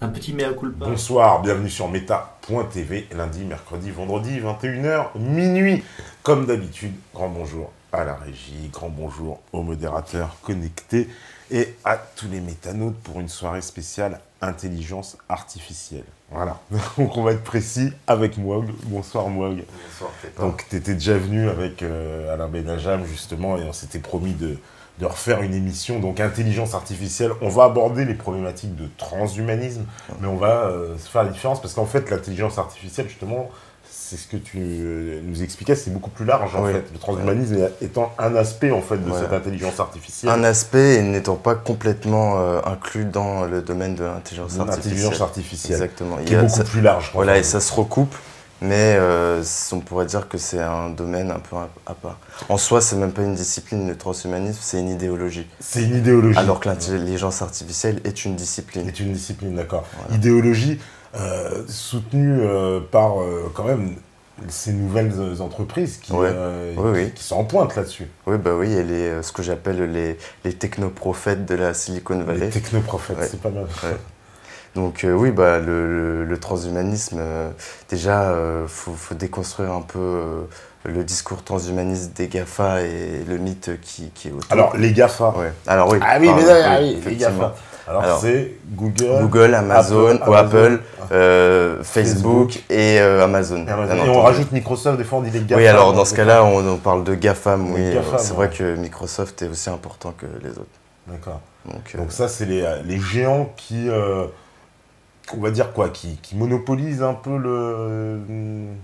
Un petit mea culpa. Bonsoir, bienvenue sur Meta.tv, lundi, mercredi, vendredi, 21h, minuit. Comme d'habitude, grand bonjour à la régie, grand bonjour aux modérateurs connectés et à tous les métanautes pour une soirée spéciale intelligence artificielle. Voilà, donc on va être précis avec Mouag. Bonsoir Mouag. Bonsoir Tépa. Donc tu étais déjà venu avec Alain Benajam justement et on s'était promis de refaire une émission, donc intelligence artificielle. On va aborder les problématiques de transhumanisme, mais on va se faire la différence, parce qu'en fait, l'intelligence artificielle, justement, c'est ce que tu nous expliquais, c'est beaucoup plus large, en fait. Le transhumanisme étant un aspect, en fait, de cette intelligence artificielle. Un aspect et n'étant pas complètement inclus dans le domaine de l'intelligence artificielle. L'intelligence artificielle. Exactement. Qui est beaucoup plus large. Voilà, et ça se recoupe. Mais on pourrait dire que c'est un domaine un peu à part. En soi, c'est même pas une discipline, le transhumanisme, c'est une idéologie. C'est une idéologie. Alors que l'intelligence artificielle est une discipline. Est une discipline, d'accord. Voilà. Idéologie soutenue par quand même ces nouvelles entreprises qui sont en pointe là-dessus. Oui, bah oui, et ce que j'appelle les technoprophètes de la Silicon Valley. Les technoprophètes, c'est pas mal. Ouais. Donc oui, bah, le transhumanisme, déjà, faut déconstruire un peu le discours transhumaniste des GAFA et le mythe qui est autour. Alors, les GAFA. Ouais. Alors, oui, ah oui, mais les GAFA. Alors c'est Google, Amazon, Apple, Facebook et Amazon. Et on rajoute Microsoft, des fois on dit les GAFA. Oui, alors dans ce cas-là, on parle de GAFAM, oui. C'est vrai que Microsoft est aussi important que les autres. D'accord. Donc ça, c'est les géants qui... on va dire quoi, qui monopolise un peu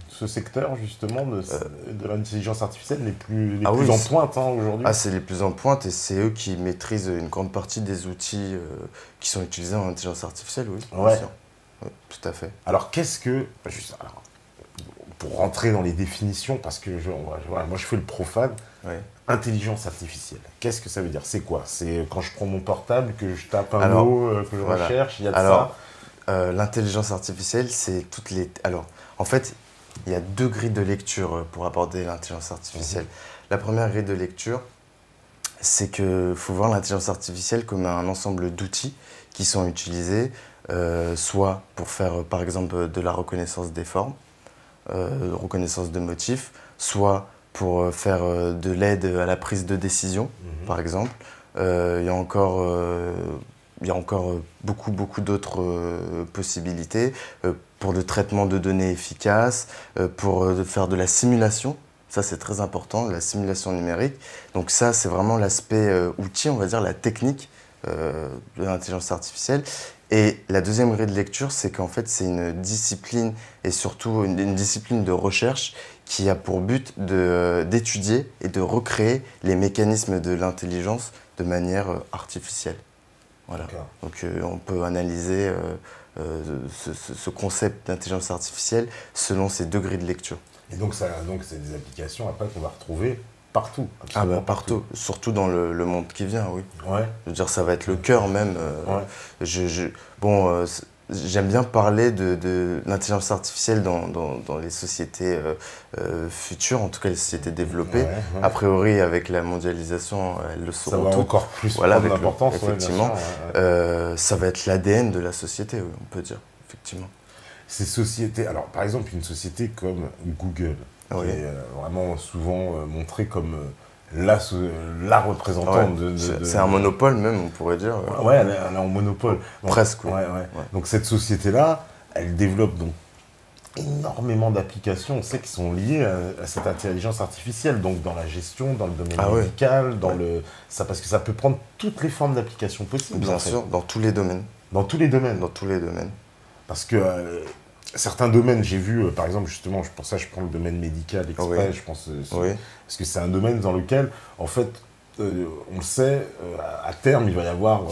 ce secteur justement de l'intelligence artificielle, les plus en pointe aujourd'hui. Ah, c'est les plus en pointe et c'est eux qui maîtrisent une grande partie des outils qui sont utilisés en intelligence artificielle, oui. Ouais. Oui, tout à fait. Alors qu'est-ce que, pour rentrer dans les définitions, parce que moi je fais le profane, intelligence artificielle, qu'est-ce que ça veut dire? C'est quoi? C'est quand je prends mon portable, que je tape un mot, que je recherche, il y a de ça. L'intelligence artificielle, c'est toutes les... Alors, en fait, il y a deux grilles de lecture pour aborder l'intelligence artificielle. La première grille de lecture, c'est qu'il faut voir l'intelligence artificielle comme un ensemble d'outils qui sont utilisés, soit pour faire, par exemple, de la reconnaissance des formes, reconnaissance de motifs, soit pour faire de l'aide à la prise de décision, par exemple. Il y a encore beaucoup d'autres possibilités pour le traitement de données efficaces, pour faire de la simulation. Ça, c'est très important, la simulation numérique. Donc ça, c'est vraiment l'aspect outil, on va dire, la technique de l'intelligence artificielle. Et la deuxième grille de lecture, c'est qu'en fait, c'est une discipline, et surtout une discipline de recherche qui a pour but d'étudier et de recréer les mécanismes de l'intelligence de manière artificielle. Voilà. Donc on peut analyser ce concept d'intelligence artificielle selon ces deux grilles de lecture. Et donc c'est des applications après qu'on va retrouver partout. Ah bah partout, surtout dans le monde qui vient, oui. Ouais. Je veux dire, ça va être le cœur même. J'aime bien parler de l'intelligence artificielle dans les sociétés futures, en tout cas les sociétés développées. A priori, avec la mondialisation, elles le seront toutes. Ça va encore plus prendre d'importance. Effectivement, ça va être l'ADN de la société, oui, on peut dire, effectivement. Ces sociétés, alors par exemple une société comme Google, qui est vraiment souvent montrée comme la représentante de... C'est un monopole même, on pourrait dire. Ouais, elle est en monopole. Donc, presque, oui. Donc cette société-là, elle développe donc énormément d'applications, on sait, qui sont liées à cette intelligence artificielle, donc dans la gestion, dans le domaine médical, parce que ça peut prendre toutes les formes d'applications possibles. Bien sûr, dans tous les domaines. Dans tous les domaines. Dans tous les domaines. Parce que certains domaines, j'ai vu, par exemple, justement, pour ça je prends le domaine médical exprès, je pense, parce que c'est un domaine dans lequel, en fait, on le sait, à terme, il va y avoir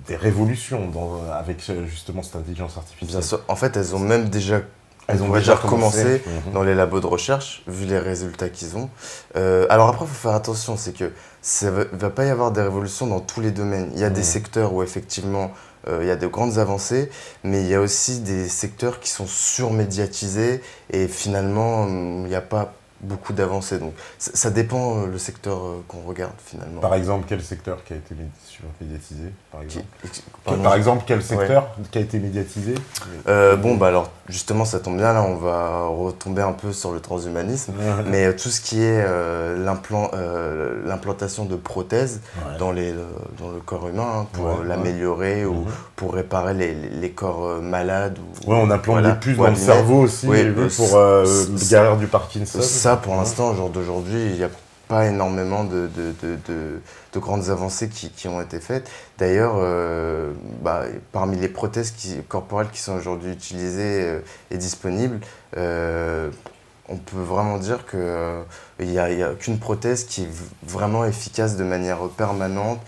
des révolutions avec justement cette intelligence artificielle. Bien sûr. En fait, elles ont même déjà commencé dans les labos de recherche, vu les résultats qu'ils ont. Alors après, il faut faire attention, c'est que ça ne va pas y avoir des révolutions dans tous les domaines. Il y a des secteurs où effectivement, il y a de grandes avancées, mais il y a aussi des secteurs qui sont surmédiatisés et finalement, il n'y a pas beaucoup d'avancées. Donc ça dépend le secteur qu'on regarde finalement. Par exemple, quel secteur qui a été médiatisé par exemple Pardon, Par exemple, quel secteur qui a été médiatisé Bon, bah alors justement, ça tombe bien, là on va retomber un peu sur le transhumanisme, mais tout ce qui est l'implantation de prothèses dans le corps humain, hein, pour l'améliorer ou pour réparer les corps malades. Ouais, on implante des puces dans le cerveau aussi, j'ai vu, pour guérir du Parkinson. Ça, pour l'instant, au jour d'aujourd'hui, il n'y a pas énormément de grandes avancées qui ont été faites. D'ailleurs, parmi les prothèses corporelles qui sont aujourd'hui utilisées et disponibles, on peut vraiment dire qu'il n'y a qu'une prothèse qui est vraiment efficace de manière permanente,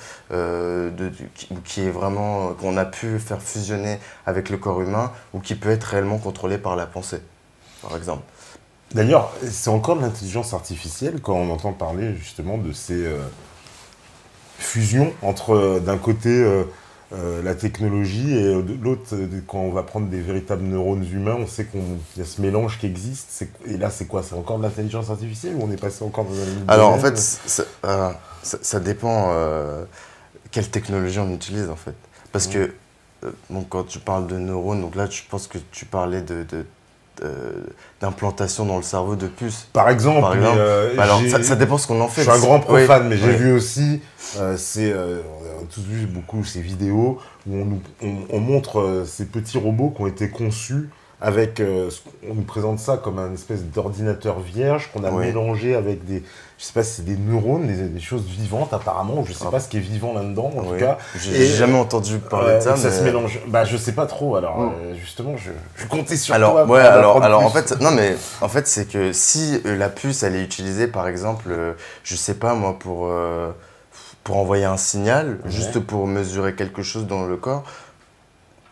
qui est vraiment, qu'on a pu faire fusionner avec le corps humain ou qui peut être réellement contrôlée par la pensée, par exemple. D'ailleurs, c'est encore de l'intelligence artificielle quand on entend parler justement de ces fusions entre d'un côté la technologie et de l'autre, quand on va prendre des véritables neurones humains, on sait qu'il y a ce mélange qui existe. Et là, c'est quoi? C'est encore de l'intelligence artificielle ou on est passé encore dans un... Alors en fait, ça dépend quelle technologie on utilise en fait. Parce que donc, quand tu parles de neurones, donc là je pense que tu parlais d'implantation dans le cerveau de puces. Par exemple. Alors ça dépend ce qu'on en fait. Je suis un grand profane, mais j'ai vu aussi, on a tous vu beaucoup ces vidéos où on montre ces petits robots qui ont été conçus avec, on nous présente ça comme un espèce d'ordinateur vierge qu'on a mélangé avec des, je sais pas si c'est des neurones, des choses vivantes apparemment, je sais pas ce qui est vivant là-dedans en tout cas. J'ai jamais entendu parler de ça. Ça se mélange, je sais pas trop, alors justement je comptais sur toi. Alors en fait, non mais en fait c'est que si la puce elle est utilisée par exemple, je sais pas moi pour envoyer un signal, juste pour mesurer quelque chose dans le corps,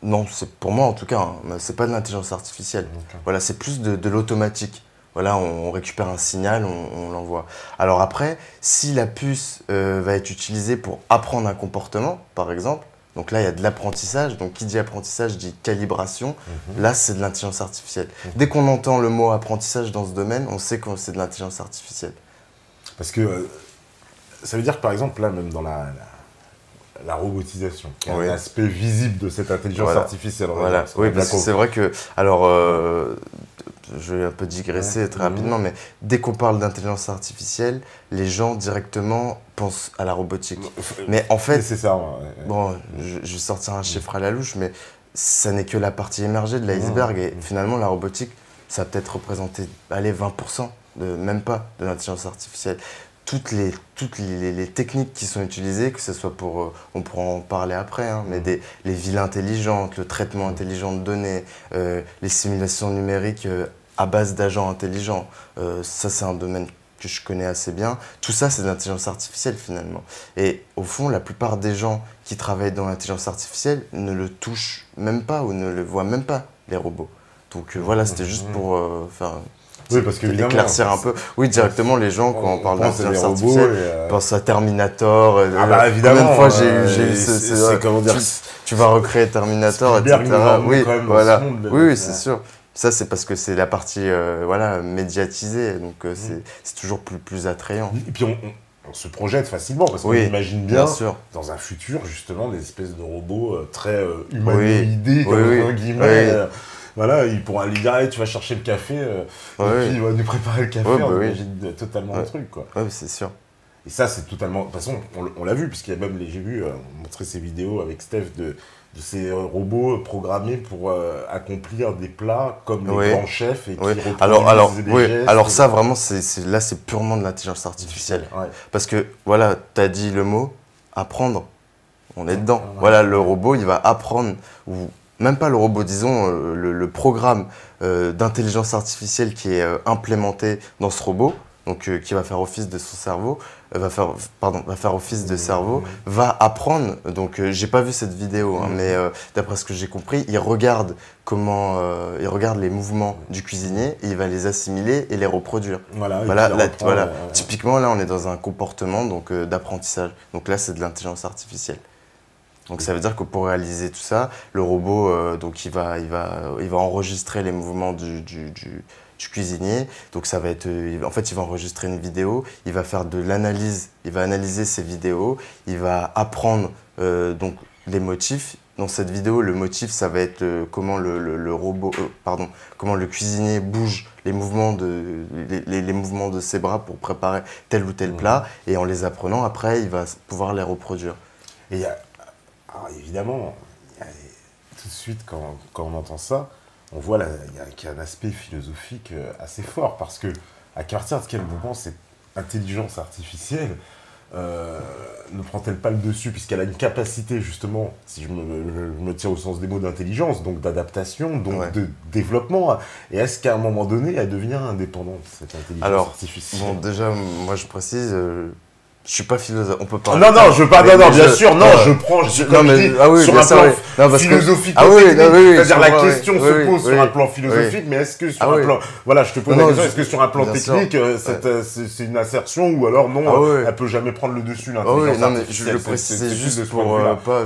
non, c'est pour moi en tout cas, hein, c'est pas de l'intelligence artificielle. Voilà, c'est plus de l'automatique. Voilà, on récupère un signal, on l'envoie. Alors après, si la puce va être utilisée pour apprendre un comportement, par exemple, donc là il y a de l'apprentissage, donc qui dit apprentissage dit calibration, là c'est de l'intelligence artificielle. Dès qu'on entend le mot apprentissage dans ce domaine, on sait que c'est de l'intelligence artificielle. Parce que ça veut dire que par exemple, là même dans la robotisation, qui est un aspect visible de cette intelligence artificielle. Voilà. Oui, parce que c'est vrai que, alors, je vais un peu digresser très rapidement, mais dès qu'on parle d'intelligence artificielle, les gens directement pensent à la robotique. Mais en fait, c'est ça. Bon, je vais sortir un chiffre à la louche, mais ça n'est que la partie émergée de l'iceberg, et finalement, la robotique, ça a peut-être représenté, allez, 20%, même pas, de l'intelligence artificielle. Toutes les techniques qui sont utilisées, que ce soit pour, on pourra en parler après, hein, mais les villes intelligentes, le traitement intelligent de données, les simulations numériques à base d'agents intelligents, ça c'est un domaine que je connais assez bien. Tout ça c'est de l'intelligence artificielle finalement. Et au fond, la plupart des gens qui travaillent dans l'intelligence artificielle ne le touchent même pas ou ne le voient même pas, les robots. Donc voilà, c'était juste pour faire... Oui, parce que éclaircir un peu. Oui, directement, les gens, quand on parle d'intelligence artificielle, pensent à Terminator. Évidemment. Combien de fois j'ai eu comment dire, tu vas recréer Terminator, etc. Oui, voilà. Oui, c'est sûr. Ça, c'est parce que c'est la partie médiatisée, donc c'est toujours plus attrayant. Et puis on se projette facilement, parce qu'on imagine bien dans un futur, justement, des espèces de robots très humanoïdés, comme guillemets. Voilà, il pourra lui dire « tu vas chercher le café et puis il va nous préparer le café », on imagine totalement le truc, quoi. Oui, c'est sûr. Et ça, c'est totalement... De toute façon, on l'a vu, puisqu'il y a même, j'ai vu, montrer ces vidéos avec Steph de ces robots programmés pour accomplir des plats comme les grands chefs et qui reproduisent des gestes. Alors ça, vraiment, là, c'est purement de l'intelligence artificielle. Parce que, voilà, tu as dit le mot « apprendre ». On est dedans. Voilà, le robot, il va apprendre... Même pas le robot, disons le programme d'intelligence artificielle qui est implémenté dans ce robot, donc qui va faire office de son cerveau, va faire office de cerveau, va apprendre. Donc j'ai pas vu cette vidéo, hein, mais d'après ce que j'ai compris, il regarde les mouvements du cuisinier et il va les assimiler et les reproduire. Typiquement là, on est dans un comportement d'apprentissage. Donc là, c'est de l'intelligence artificielle. Donc ça veut dire que pour réaliser tout ça, le robot, il va enregistrer les mouvements du cuisinier. Donc ça va être, en fait, il va enregistrer une vidéo, il va faire de l'analyse, il va analyser ces vidéos, il va apprendre donc les motifs. Dans cette vidéo, le motif, ça va être comment le robot, pardon, comment le cuisinier bouge les mouvements les mouvements de ses bras pour préparer tel ou tel plat. Et en les apprenant, après, il va pouvoir les reproduire. Et alors, évidemment, tout de suite, quand on entend ça, on voit qu'il y a un aspect philosophique assez fort, parce que à partir de quel moment cette intelligence artificielle ne prend-elle pas le dessus, puisqu'elle a une capacité, justement, si je me tiens au sens des mots, d'intelligence, donc d'adaptation, donc de développement, et est-ce qu'à un moment donné, elle devient indépendante, cette intelligence artificielle? Bon, déjà, moi je précise, je suis pas philosophe, on peut pas... Non, non, je veux pas, non, bien sûr, non, je prends, sur un plan philosophique, c'est-à-dire la question se pose sur un plan philosophique, mais est-ce que sur un plan, voilà, je te pose la question, est-ce que sur un plan technique, c'est une assertion, ou alors non, elle peut jamais prendre le dessus, l'intelligence artificielle? Je le précisais juste pour pas...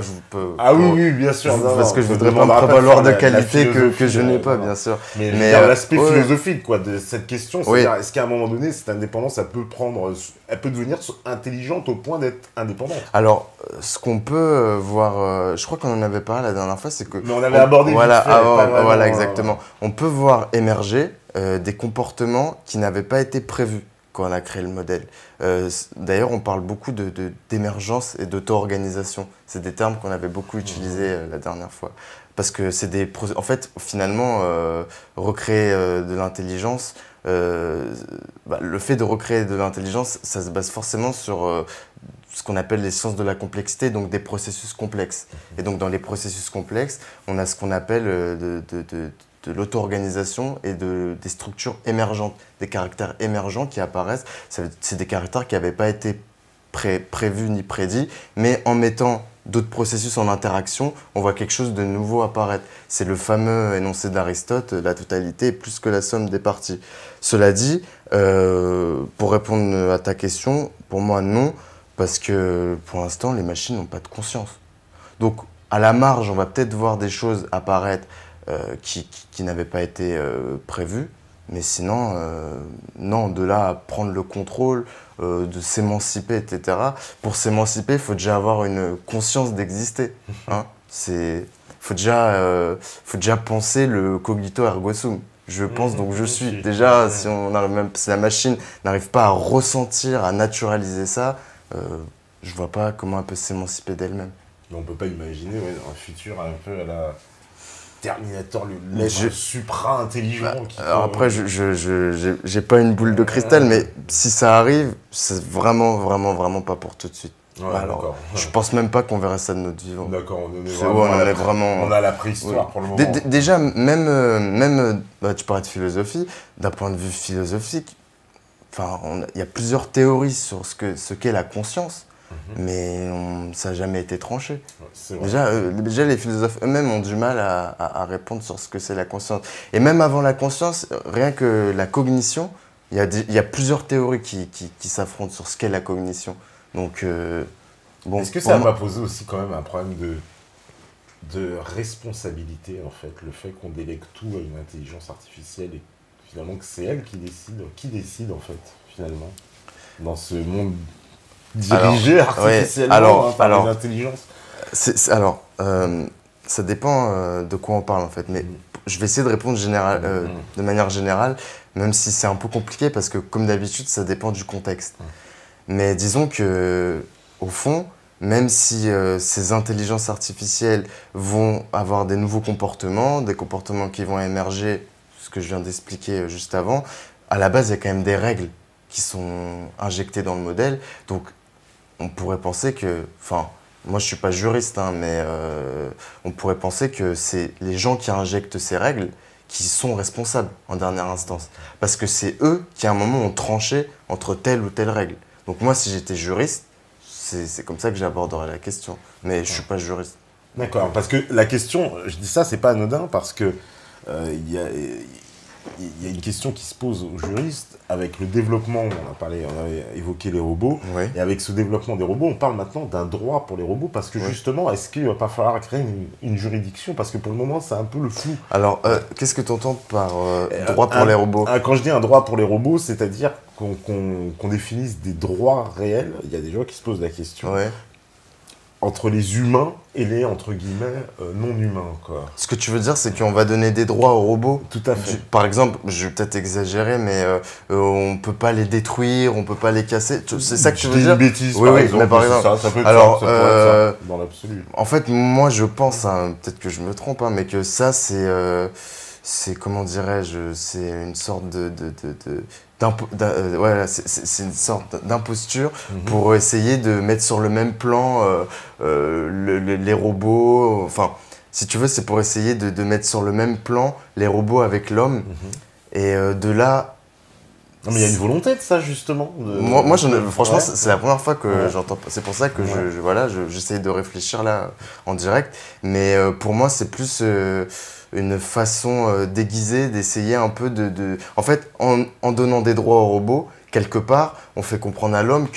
Ah oui, bien sûr. Parce que je voudrais pas me prévaloir de qualité que je n'ai pas, bien sûr. Mais l'aspect philosophique, quoi, de cette question, c'est-à-dire, est-ce qu'à un moment donné, cette indépendance, elle peut devenir intelligente au point d'être indépendante? Alors, ce qu'on peut voir, je crois qu'on en avait parlé la dernière fois, c'est que... Mais on avait abordé voilà, exactement. On peut voir émerger des comportements qui n'avaient pas été prévus quand on a créé le modèle. D'ailleurs, on parle beaucoup d'émergence et d'auto-organisation. C'est des termes qu'on avait beaucoup utilisés la dernière fois. Parce que c'est en fait, finalement, recréer de l'intelligence, le fait de recréer de l'intelligence, ça se base forcément sur ce qu'on appelle les sciences de la complexité, donc des processus complexes. Et donc dans les processus complexes, on a ce qu'on appelle de l'auto-organisation et des structures émergentes, des caractères émergents qui apparaissent. C'est des caractères qui n'avaient pas été prévus ni prédits, mais en mettant d'autres processus en interaction, on voit quelque chose de nouveau apparaître. C'est le fameux énoncé d'Aristote, la totalité est plus que la somme des parties. Cela dit, pour répondre à ta question, pour moi non, parce que pour l'instant, les machines n'ont pas de conscience. Donc, à la marge, on va peut-être voir des choses apparaître qui n'avaient pas été prévues, mais sinon, non, de là à prendre le contrôle, de s'émanciper, etc. Pour s'émanciper, il faut déjà avoir une conscience d'exister. Hein. Faut déjà penser le cogito ergo sum. Je pense donc je suis. Déjà, si la machine n'arrive pas à ressentir, à naturaliser ça, je vois pas comment elle peut s'émanciper d'elle-même. Mais on peut pas imaginer un futur un peu à la Terminator, l'être supra-intelligent. Alors après, j'ai pas une boule de cristal, mais si ça arrive, c'est vraiment pas pour tout de suite. Ouais, alors, je pense même pas qu'on verrait ça de notre vivant. D'accord, on a la préhistoire pour le moment. Déjà, même tu parlais de philosophie, d'un point de vue philosophique, il y a plusieurs théories sur ce qu'est la conscience. Mais ça n'a jamais été tranché. Déjà, les philosophes eux-mêmes ont du mal à répondre sur ce que c'est la conscience. Et même avant la conscience, rien que la cognition, il y a plusieurs théories qui s'affrontent sur ce qu'est la cognition. Donc, est-ce que ça n'a pas posé aussi quand même un problème de responsabilité, en fait, le fait qu'on délègue tout à une intelligence artificielle et finalement que c'est elle qui décide, en fait, finalement, dans ce monde dirigé artificiellement par les intelligences? Ça dépend de quoi on parle en fait, mais je vais essayer de répondre de manière générale, même si c'est un peu compliqué parce que comme d'habitude, ça dépend du contexte. Mais disons que, au fond, même si ces intelligences artificielles vont avoir des nouveaux comportements, des comportements qui vont émerger, ce que je viens d'expliquer juste avant, à la base, il y a quand même des règles qui sont injectées dans le modèle. Donc, on pourrait penser que, moi je suis pas juriste, hein, mais on pourrait penser que c'est les gens qui injectent ces règles qui sont responsables en dernière instance. Parce que c'est eux qui à un moment ont tranché entre telle ou telle règle. Donc moi si j'étais juriste, c'est comme ça que j'aborderais la question. Mais je suis pas juriste. D'accord, parce que la question, je dis ça, c'est pas anodin, parce que il y a une question qui se pose aux juristes avec le développement, on avait évoqué les robots, Oui. et avec ce développement des robots, on parle maintenant d'un droit pour les robots, parce que justement, est-ce qu'il ne va pas falloir créer une juridiction? Parce que pour le moment, c'est un peu le flou. Alors, qu'est-ce que tu entends par droit pour les robots? Quand je dis un droit pour les robots, c'est-à-dire qu'on définisse des droits réels. Il y a des gens qui se posent la question. Ouais. Entre les humains et les, entre guillemets, non-humains, quoi. Ce que tu veux dire, c'est qu'on va donner des droits aux robots. Tout à fait. Par exemple, je vais peut-être exagérer, mais on peut pas les détruire, on peut pas les casser. C'est ça que tu veux dire? Une bêtise, Oui, par oui, exemple, mais par c'est exemple. ça peut être Alors, ça, ça pourrait être ça, dans l'absolu. En fait, moi, je pense, hein, peut-être que je me trompe, hein, mais que ça, c'est comment dirais-je, c'est une sorte voilà, c'est une sorte d'imposture pour essayer de mettre sur le même plan les robots. Enfin, si tu veux, c'est pour essayer de mettre sur le même plan les robots avec l'homme. Et de là. Non, mais il y a une volonté de ça, justement. Moi franchement, ouais. c'est la première fois que Ouais. j'entends. C'est pour ça que voilà, j'essaye de réfléchir là en direct. Mais pour moi, c'est plus une façon déguisée d'essayer un peu En fait, en donnant des droits aux robots, quelque part, on fait comprendre à l'homme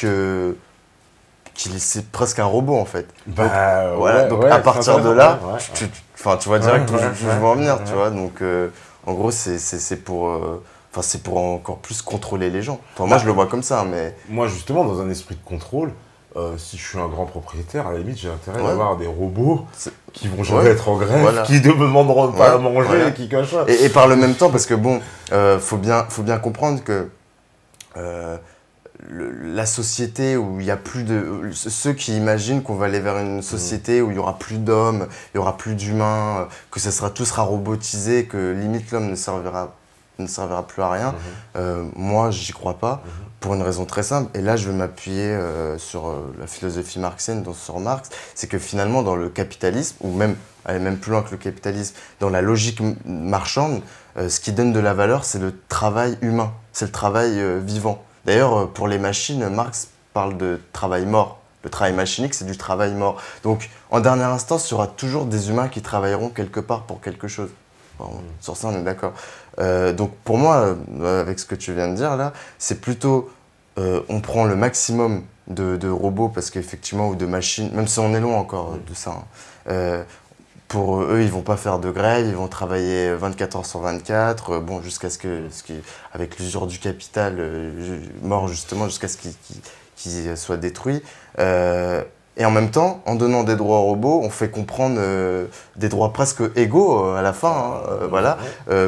c'est presque un robot en fait. Bah, Voilà, ouais, donc ouais, à partir de là, ouais, tu vois direct où je veux en venir, ouais. tu vois. Donc en gros, c'est pour encore plus contrôler les gens. Enfin, moi, je le vois comme ça, mais Moi, justement, dans un esprit de contrôle, si je suis un grand propriétaire, à la limite, j'ai intérêt Ouais. d'avoir des robots C'est- qui vont jamais Ouais. être en grève, Voilà. qui ne me demanderont pas à Ouais. manger Voilà. et qui cachent. et par le même temps, parce que bon, faut bien comprendre que la société où il y a plus de ceux qui imaginent qu'on va aller vers une société où il y aura plus d'hommes, il y aura plus d'humains, que tout sera robotisé, que limite l'homme ne servira plus à rien. Moi, j'y crois pas pour une raison très simple. Et là, je vais m'appuyer sur la philosophie marxienne, sur Marx, c'est que finalement, dans le capitalisme, ou même aller même plus loin que le capitalisme, dans la logique marchande, ce qui donne de la valeur, c'est le travail humain, c'est le travail vivant. D'ailleurs, pour les machines, Marx parle de travail mort. Le travail machinique, c'est du travail mort. Donc, en dernière instance, il y aura toujours des humains qui travailleront quelque part pour quelque chose. Bon, sur ça, on est d'accord. Donc, pour moi, avec ce que tu viens de dire là, c'est plutôt, on prend le maximum de robots, parce qu'effectivement, ou de machines, même si on est loin encore de ça, hein. Pour eux, ils vont pas faire de grève, ils vont travailler 24 heures sur 24, bon, jusqu'à avec l'usure du capital, mort justement, jusqu'à ce qu'il soit détruit. Et en même temps, en donnant des droits aux robots, on fait comprendre des droits presque égaux à la fin, hein, voilà,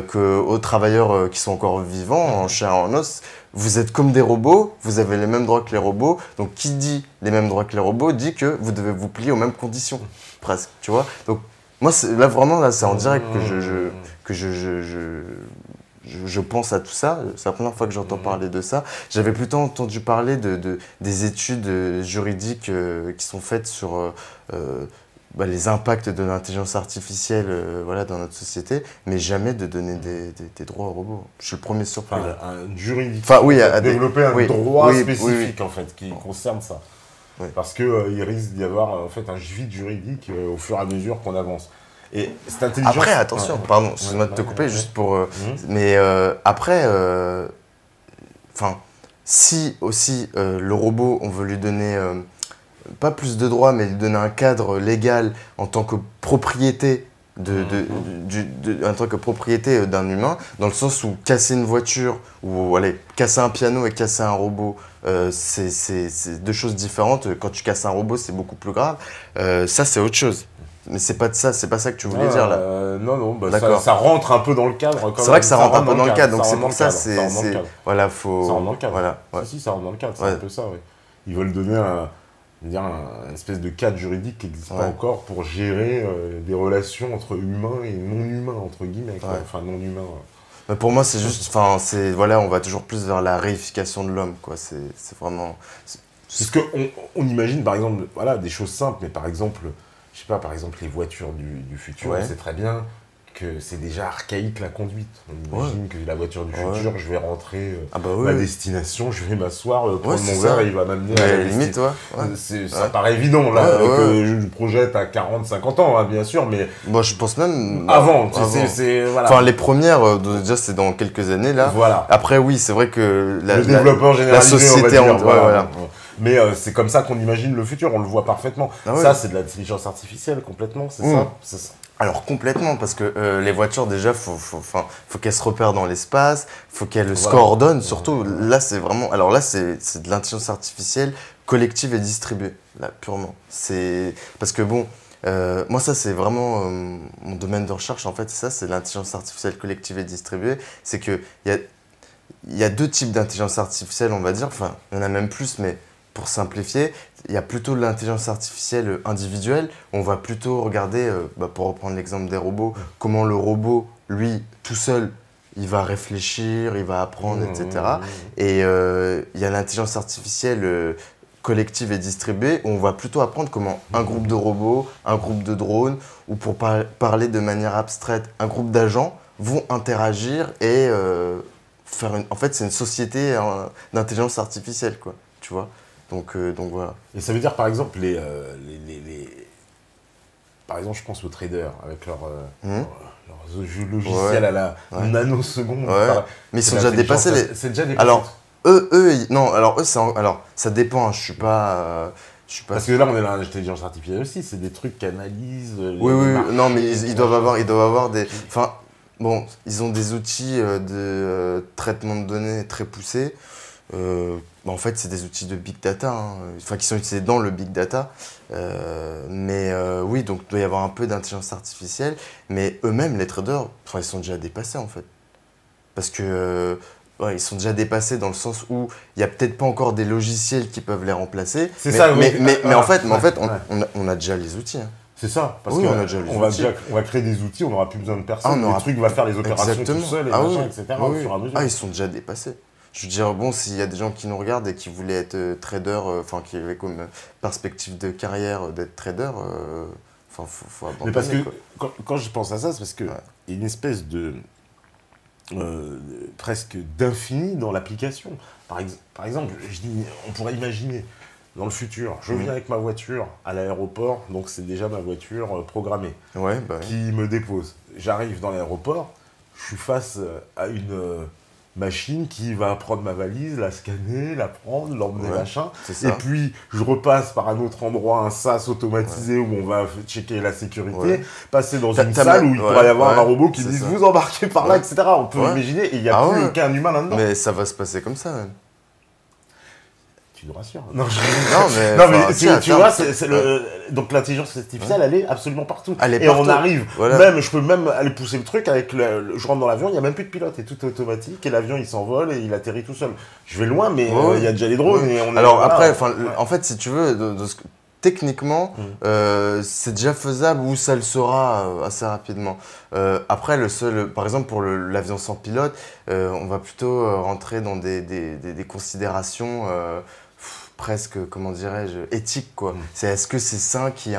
qu'aux travailleurs qui sont encore vivants, en chair et en os, vous êtes comme des robots, vous avez les mêmes droits que les robots. Donc, qui dit les mêmes droits que les robots dit que vous devez vous plier aux mêmes conditions, presque, tu vois. Donc, moi, là, vraiment, là, c'est en direct que je pense à tout ça. C'est la première fois que j'entends parler de ça. J'avais plutôt entendu parler des études juridiques qui sont faites sur les impacts de l'intelligence artificielle voilà, dans notre société, mais jamais de donner des droits aux robots. Je suis le premier surpris. Enfin, un juridique. Enfin, oui, développer un oui, droit oui, spécifique, oui. en fait, qui concerne ça. Oui. Parce qu'il risque d'y avoir en fait, un vide juridique au fur et à mesure qu'on avance. Et cette intelligence... Après, attention, pardon, excuse-moi de te couper, juste pour... Mais après, si aussi le robot, on veut lui donner, pas plus de droits, mais lui donner un cadre légal en tant que propriété en tant que propriété d'un humain, dans le sens où casser une voiture, ou allez, casser un piano et casser un robot, c'est deux choses différentes. Quand tu casses un robot, c'est beaucoup plus grave. Ça, c'est autre chose. Mais c'est pas ça que tu voulais dire là. Non, bah, D'accord. ça rentre un peu dans le cadre. C'est vrai que ça rentre un peu dans le cadre, donc c'est pour ça, voilà, Ça rentre dans le cadre. Voilà, ouais. Si, ça rentre dans le cadre, c'est Ouais. un peu ça, oui. Ils veulent donner une espèce de cadre juridique qui n'existe pas encore pour gérer des relations entre humains et non-humains, entre guillemets. Quoi. Ouais. Enfin, non-humains. Mais pour moi, c'est juste, voilà, on va toujours plus vers la réification de l'homme, quoi. C'est vraiment. C'est ce qu'on imagine, par exemple, voilà, des choses simples, mais par exemple, je sais pas, par exemple, les voitures du futur, Ouais. on sait très bien que c'est déjà archaïque la conduite. On imagine que la voiture du futur, je vais rentrer oui, ma destination, je vais m'asseoir, prendre mon ça. verre et il va m'amener à la limite, Ça paraît évident, là, que je projette à 40, 50 ans, hein, bien sûr, mais... Moi, je pense même... Avant. Voilà. Enfin, les premières, déjà, c'est dans quelques années, là. Voilà. Après, oui, c'est vrai que... le développement généralisé, la société, on va dire, voilà. Mais c'est comme ça qu'on imagine le futur, on le voit parfaitement. Ça, c'est de l'intelligence artificielle, complètement, c'est ça. Alors complètement, parce que les voitures déjà, faut qu'elles se repèrent dans l'espace, faut qu'elles se coordonnent. Surtout, là c'est vraiment, alors là c'est de l'intelligence artificielle collective et distribuée, là purement. C'est parce que bon, moi ça c'est vraiment mon domaine de recherche en fait, c'est l'intelligence artificielle collective et distribuée. C'est que il y a deux types d'intelligence artificielle, on va dire. Enfin, il y en a même plus, mais pour simplifier, il y a plutôt de l'intelligence artificielle individuelle. On va plutôt regarder, pour reprendre l'exemple des robots, comment le robot, lui, tout seul, il va réfléchir, il va apprendre, etc. Et il y a l'intelligence artificielle collective et distribuée, où on va plutôt apprendre comment un groupe de robots, un groupe de drones, ou pour parler de manière abstraite, un groupe d'agents vont interagir et faire une... En fait, c'est une société d'intelligence artificielle, quoi, tu vois. Donc voilà. Et ça veut dire, par exemple, par exemple, je pense aux traders avec leurs logiciels à la nanoseconde. Mais ils sont déjà dépassés. C'est déjà dépassé. Alors, ça dépend, hein, je suis pas... Parce que là, on est dans l'intelligence artificielle aussi, c'est des trucs qui analysent... non, mais ils doivent avoir des... Enfin, bon, ils ont des outils de traitement de données très poussés. En fait, c'est des outils de big data, hein, qui sont utilisés dans le big data. Oui, donc il doit y avoir un peu d'intelligence artificielle. Mais eux-mêmes, les traders, ils sont déjà dépassés en fait. Parce que ils sont déjà dépassés dans le sens où il n'y a peut-être pas encore des logiciels qui peuvent les remplacer. C'est ça, oui. Mais en fait, on a déjà les outils. Hein. C'est ça, parce qu'on va créer des outils, on n'aura plus besoin de personne. Le truc va faire les opérations tout seul, etc. Au fur et à mesure. Ils sont déjà dépassés. Je veux dire, bon, s'il y a des gens qui nous regardent et qui voulaient être traders, qui avaient comme perspective de carrière d'être trader, faut abandonner. Mais parce que quand je pense à ça, c'est parce qu'il y a une espèce de presque d'infini dans l'application. Par exemple, je dis, on pourrait imaginer dans le futur, je viens avec ma voiture à l'aéroport, donc c'est déjà ma voiture programmée qui me dépose. J'arrive dans l'aéroport, je suis face à une machine qui va prendre ma valise, la scanner, la prendre, l'emmener machin. Et puis, je repasse par un autre endroit, un sas automatisé où on va checker la sécurité, passer dans une salle où il pourrait y avoir un robot qui dise « vous embarquez par là », etc. On peut imaginer, et il n'y a plus aucun humain là-dedans. Mais ça va se passer comme ça, même. Tu nous rassures. Non, tu vois, donc l'intelligence artificielle, elle est absolument partout. On arrive, je peux même aller pousser le truc avec je rentre dans l'avion, il n'y a même plus de pilote, et tout est automatique, et l'avion il s'envole et il atterrit tout seul. Je vais loin, mais il y a déjà les drones. Et en fait, si tu veux, techniquement, c'est déjà faisable ou ça le sera assez rapidement. Après, par exemple, pour l'avion sans pilote, on va plutôt rentrer dans des considérations presque, comment dirais-je, éthique, quoi. C'est est-ce que c'est sain qu'il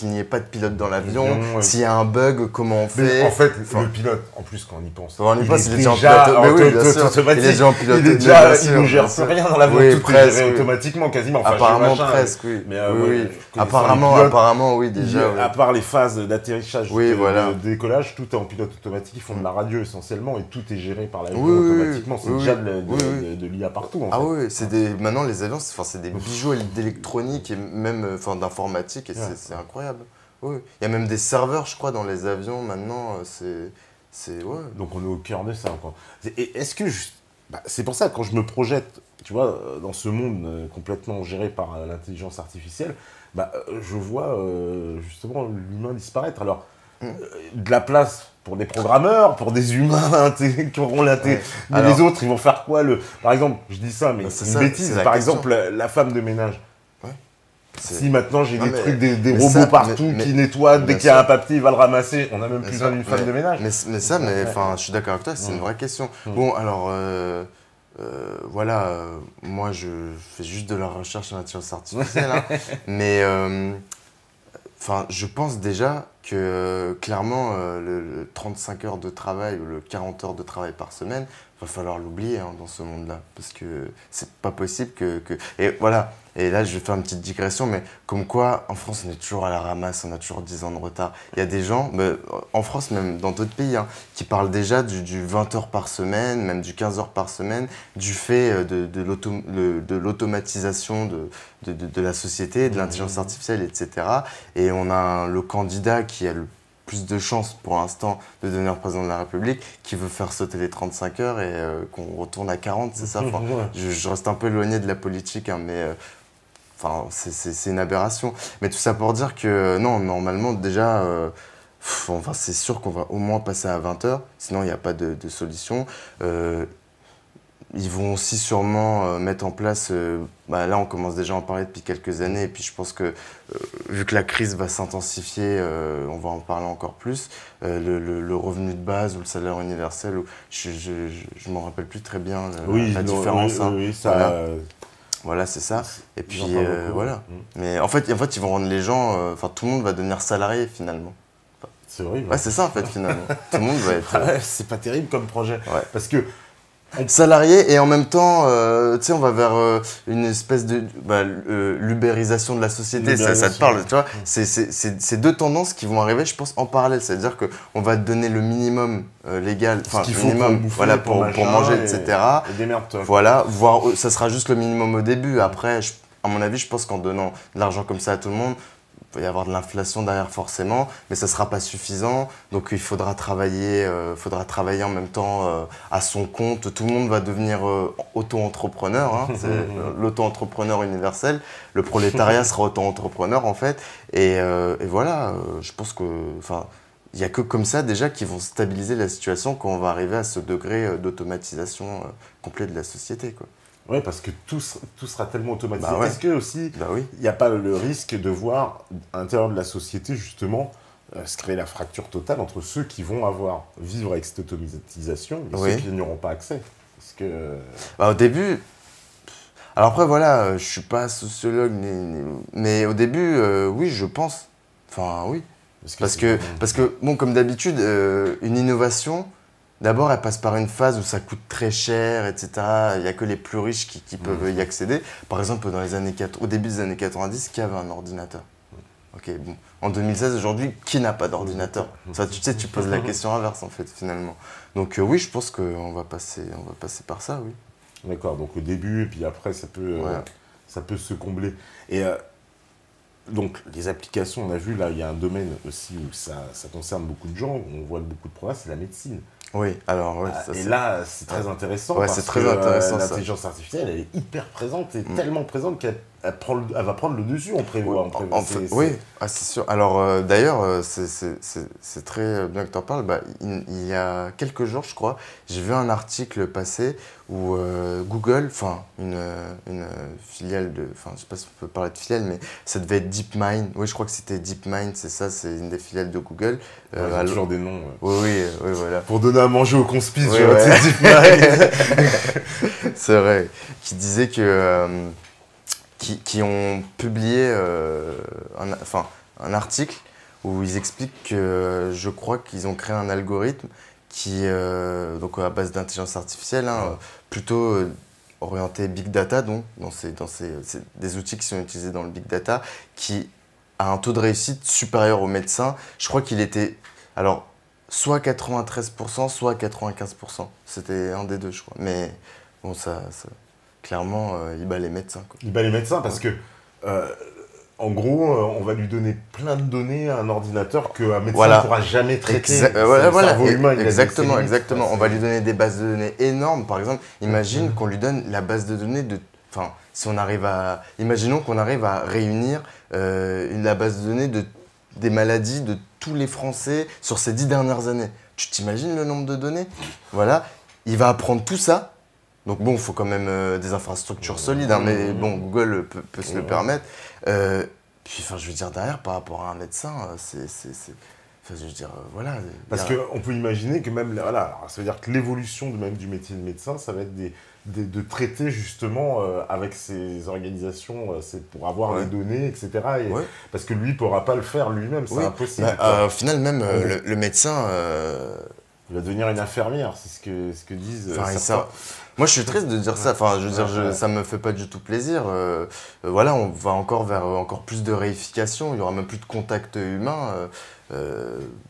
n'y ait pas de pilote dans l'avion? S'il y a un bug, comment on fait? Mais en fait, le pilote, en plus, quand on y pense, il est déjà en pilote. Mais oui, bien sûr. Il est déjà en pilote. Il ne gère plus rien dans l'avion, tout est géré automatiquement, quasiment. Apparemment, presque, oui. Apparemment, oui, déjà. À part les phases d'atterrissage, de décollage, tout est en pilote automatique. Ils font de la radio essentiellement et tout est géré par l'avion automatiquement. C'est déjà de l'IA partout. Ah oui, maintenant les avions, c'est des bijoux d'électronique et même d'informatique et c'est incroyable. Oui. Il y a même des serveurs, je crois, dans les avions maintenant. Donc on est au cœur de ça. Et est-ce que c'est pour ça que quand je me projette, tu vois, dans ce monde complètement géré par l'intelligence artificielle, je vois justement l'humain disparaître. Alors de la place pour des programmeurs, pour des humains qui auront l'intelligence. Mais les autres, ils vont faire quoi Par exemple, je dis ça, mais c'est une bêtise. Par exemple, la femme de ménage. Si maintenant j'ai des trucs, des robots partout qui nettoient, dès qu'il y a un papier, il va le ramasser. On n'a même plus besoin d'une femme de ménage. Je suis d'accord avec toi, c'est une vraie question. Bon, alors, moi je fais juste de la recherche en intelligence artificielle, mais je pense déjà que clairement, le 35 heures de travail ou le 40 heures de travail par semaine, va falloir l'oublier hein, dans ce monde-là. Parce que c'est pas possible que... Et voilà, et là je vais faire une petite digression, mais comme quoi en France on est toujours à la ramasse, on a toujours 10 ans de retard. Il y a des gens, en France même dans d'autres pays, hein, qui parlent déjà du 20 heures par semaine, même du 15 heures par semaine, du fait de l'automatisation de la société, de l'intelligence artificielle, etc. Et on a le candidat qui a le plus de chances pour l'instant de devenir président de la République, qui veut faire sauter les 35 heures et qu'on retourne à 40, c'est ça enfin, je reste un peu éloigné de la politique, hein, mais enfin, c'est une aberration. Mais tout ça pour dire que non, normalement déjà, enfin, c'est sûr qu'on va au moins passer à 20 heures, sinon il n'y a pas de solution. Ils vont aussi sûrement mettre en place, là on commence déjà à en parler depuis quelques années, et puis je pense que vu que la crise va s'intensifier, on va en parler encore plus, le revenu de base ou le salaire universel, je m'en rappelle plus très bien la différence. Oui, hein. oui, ça, voilà, c'est ça. Et puis voilà. Mm. Mais en fait, ils vont rendre les gens, enfin tout le monde va devenir salarié finalement. C'est horrible. Ouais, c'est ça en fait finalement. Tout le monde va être... Ouais, c'est pas terrible comme projet. Ouais. Parce que salarié et en même temps, tu sais, on va vers une espèce de l'ubérisation de la société, ça te parle, tu vois. C'est deux tendances qui vont arriver, je pense, en parallèle. C'est-à-dire qu'on va te donner le minimum légal, enfin, le minimum voilà, pour manger, etc. Et démerde-toi. Voilà, voire ça sera juste le minimum au début. Après, à mon avis, je pense qu'en donnant de l'argent comme ça à tout le monde, il va y avoir de l'inflation derrière forcément, mais ça ne sera pas suffisant. Donc il faudra travailler en même temps à son compte. Tout le monde va devenir auto-entrepreneur. Hein. C'est l'auto-entrepreneur universel. Le prolétariat sera auto-entrepreneur en fait. Et voilà, je pense que... il n'y a que comme ça déjà qui vont stabiliser la situation quand on va arriver à ce degré d'automatisation complet de la société, quoi. Oui, parce que tout sera tellement automatisé. Bah ouais. Est-ce que aussi, oui. il n'y a pas le risque de voir, à l'intérieur de la société, justement, se créer la fracture totale entre ceux qui vont vivre avec cette automatisation et ceux qui n'y auront pas accès? Parce que... au début... Alors après, voilà, je ne suis pas sociologue, mais au début, oui, je pense. Enfin, oui. Parce que bon, comme d'habitude, une innovation... D'abord, elle passe par une phase où ça coûte très cher, etc. Il n'y a que les plus riches qui peuvent y accéder. Par exemple, au début des années 90, qui avait un ordinateur? Ok, bon. En 2016, aujourd'hui, qui n'a pas d'ordinateur? Ça, tu sais, tu poses la question inverse, en fait, finalement. Donc oui, je pense qu'on va passer par ça, oui. D'accord, donc au début, et puis après, ça peut se combler. Et donc, les applications, on a vu, là, il y a un domaine aussi où ça concerne beaucoup de gens, on voit beaucoup de progrès, c'est la médecine. Oui, alors oui. Et là, c'est très intéressant parce très intéressant, l'intelligence artificielle, elle est hyper présente et tellement présente qu'elle va prendre le dessus, on prévoit. Oui, c'est sûr. Alors d'ailleurs, c'est très bien que tu en parles. Il y a quelques jours, je crois, j'ai vu un article passer où Google, enfin une filiale de... Enfin, je ne sais pas si on peut parler de filiale, mais ça devait être DeepMind. Oui, je crois que c'était DeepMind, c'est ça, c'est une des filiales de Google. Toujours des noms. Oui, voilà. Pour donner à manger aux conspis, DeepMind. C'est vrai. Qui disait que... Qui ont publié un article où ils expliquent que je crois qu'ils ont créé un algorithme qui, donc à base d'intelligence artificielle, plutôt orienté big data, donc c'est des outils qui sont utilisés dans le big data, qui a un taux de réussite supérieur aux médecins. Je crois qu'il était, alors, soit 93%, soit 95%. C'était un des deux, je crois. Mais bon, clairement, il bat les médecins, quoi. Il bat les médecins parce que, en gros, on va lui donner plein de données à un ordinateur qu'un médecin ne pourra jamais traiter. Exactement. On va lui donner des bases de données énormes. Par exemple, imagine qu'on lui donne la base de données de... Enfin, imaginons qu'on arrive à réunir la base de données des maladies de tous les Français sur ces 10 dernières années. Tu t'imagines le nombre de données? Voilà. Il va apprendre tout ça. Donc bon, il faut quand même des infrastructures solides, hein, mais bon, Google peut se le permettre. Puis, enfin, je veux dire, derrière, par rapport à un médecin, Enfin, je veux dire, voilà. Parce qu'on peut imaginer que même, voilà, alors, ça veut dire que l'évolution même du métier de médecin, ça va être de traiter justement avec ces organisations, c'est pour avoir les données, etc. Et, parce que lui ne pourra pas le faire lui-même, c'est impossible. Au final, même le médecin... il va devenir une infirmière, c'est ce que disent certains. Moi, je suis triste de dire ça. Enfin, je veux dire, ça me fait pas du tout plaisir. Voilà, on va encore vers encore plus de réification. Il y aura même plus de contact humain.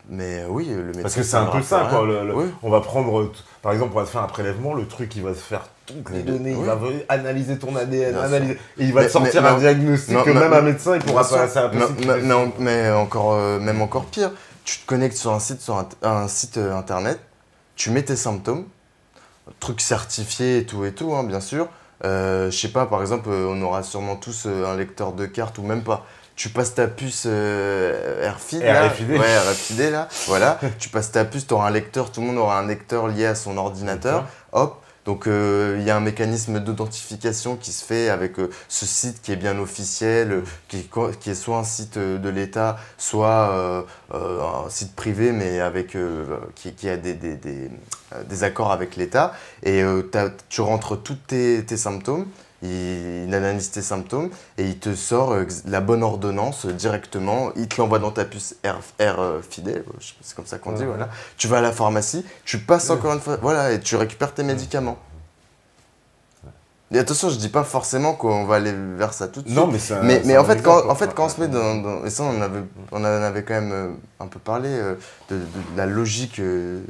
Mais oui, le médecin. Parce que c'est un peu ça, quoi. On va prendre, par exemple, on va te faire un prélèvement, le truc, il va te faire toutes les données, il va analyser ton ADN, et il va te sortir un diagnostic que même un médecin, il pourra pas. C'est impossible. Mais même encore pire, tu te connectes sur un site internet, tu mets tes symptômes. Truc certifié et tout, hein, bien sûr. Je sais pas, par exemple, on aura sûrement tous un lecteur de cartes ou même pas. Tu passes ta puce RFID, là, voilà. Tu passes ta puce, tu auras un lecteur, tout le monde aura un lecteur lié à son ordinateur. Hop. Donc, il y a un mécanisme d'authentification qui se fait avec ce site qui est bien officiel, qui est soit un site de l'État, soit un site privé, mais avec, qui a des accords avec l'État. Et tu rentres tous tes symptômes, il analyse tes symptômes et il te sort la bonne ordonnance directement. Il te l'envoie dans ta puce RFID, c'est comme ça qu'on dit, voilà. Tu vas à la pharmacie, tu passes encore une fois, voilà, et tu récupères tes médicaments. Et attention, je dis pas forcément qu'on va aller vers ça tout de suite. Non, mais en fait, quand on se met dans et ça, on en avait quand même un peu parlé de la logique de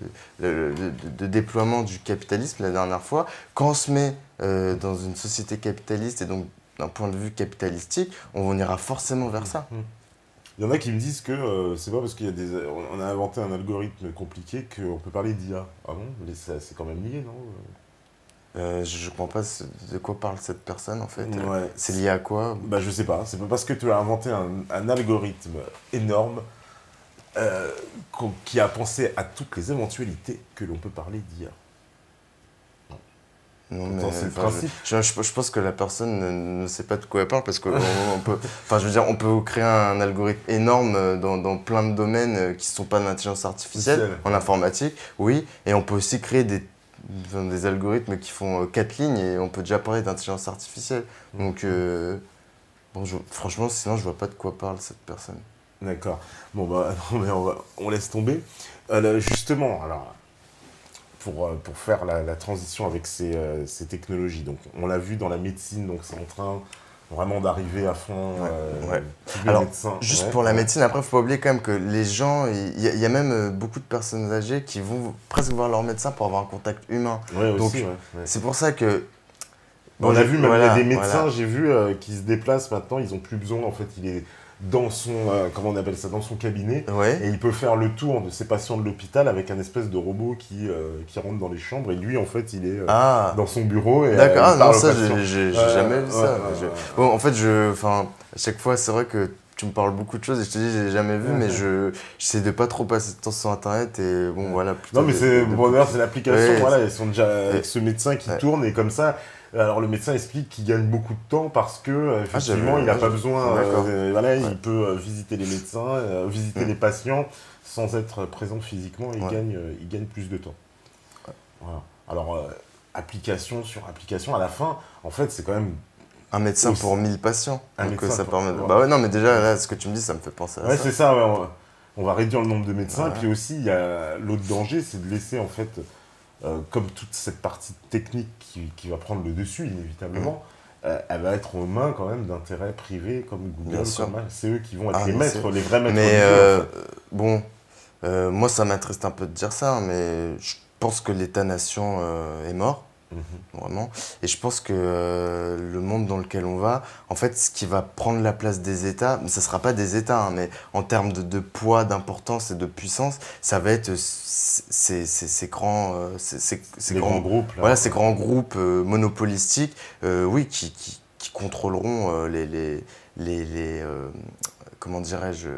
déploiement du capitalisme la dernière fois. Quand on se met dans une société capitaliste et donc d'un point de vue capitalistique, on ira forcément vers ça. Il y en a qui me disent que c'est pas parce on a inventé un algorithme compliqué qu'on peut parler d'IA. Ah bon? C'est quand même lié, non? Je ne comprends pas de quoi parle cette personne en fait. C'est lié à quoi? Bah, je sais pas. C'est pas parce que tu as inventé un algorithme énorme qui a pensé à toutes les éventualités que l'on peut parler d'IA. Non, mais c'est le principe. Je pense que la personne ne sait pas de quoi elle parle parce qu'on peut, enfin, je veux dire, on peut créer un algorithme énorme dans plein de domaines qui ne sont pas de l'intelligence artificielle, en informatique, oui, et on peut aussi créer des algorithmes qui font 4 lignes et on peut déjà parler d'intelligence artificielle. Donc, bon, franchement, sinon, je vois pas de quoi parle cette personne. D'accord. Bon, bah, non, mais on laisse tomber. Justement, alors, pour faire la transition avec ces technologies, donc on l'a vu dans la médecine, donc c'est en train vraiment d'arriver à fond. Alors, juste pour la médecine, après, il ne faut pas oublier quand même que les gens, il y a même beaucoup de personnes âgées qui vont presque voir leur médecin pour avoir un contact humain. Donc, c'est pour ça que... Bon, on a vu, même il y a des médecins, j'ai vu, qui se déplacent maintenant, ils n'ont plus besoin, en fait, il est dans son, comment on appelle ça, dans son cabinet, et il peut faire le tour de ses patients de l'hôpital avec un espèce de robot qui rentre dans les chambres, et lui, en fait, il est dans son bureau. D'accord, non, ça, j'ai jamais vu ça. Bon, en fait, à chaque fois, c'est vrai que tu me parles beaucoup de choses et je te dis, j'ai jamais vu, mais j'essaie de pas trop passer de temps sur Internet et bon, voilà. Non, mais c'est l'application, voilà, ils sont déjà avec ce médecin qui tourne et comme ça. Alors le médecin explique qu'il gagne beaucoup de temps parce que effectivement il n'a pas besoin, voilà, il peut visiter les médecins, visiter les patients sans être présent physiquement, il gagne plus de temps. Voilà. Alors application sur application, à la fin, en fait c'est quand même... Un médecin pour 1000 patients, donc ça permet de... Bah ouais, non mais déjà là, ce que tu me dis, ça me fait penser à ça. Ouais, c'est ça, on va réduire le nombre de médecins, puis aussi il y a l'autre danger, c'est de laisser en fait... comme toute cette partie technique qui va prendre le dessus, inévitablement, elle va être aux mains quand même d'intérêts privés comme Google. C'est eux qui vont être les maîtres, les vrais maîtres. Mais bon, moi ça m'attriste un peu de dire ça, mais je pense que l'État-nation est mort. Vraiment. Et je pense que le monde dans lequel on va, en fait, ce qui va prendre la place des États, mais ça ne sera pas des États, hein, mais en termes de poids, d'importance et de puissance, ça va être ces grands groupes. Là, voilà, ces grands groupes monopolistiques, oui, qui contrôleront comment dirais-je,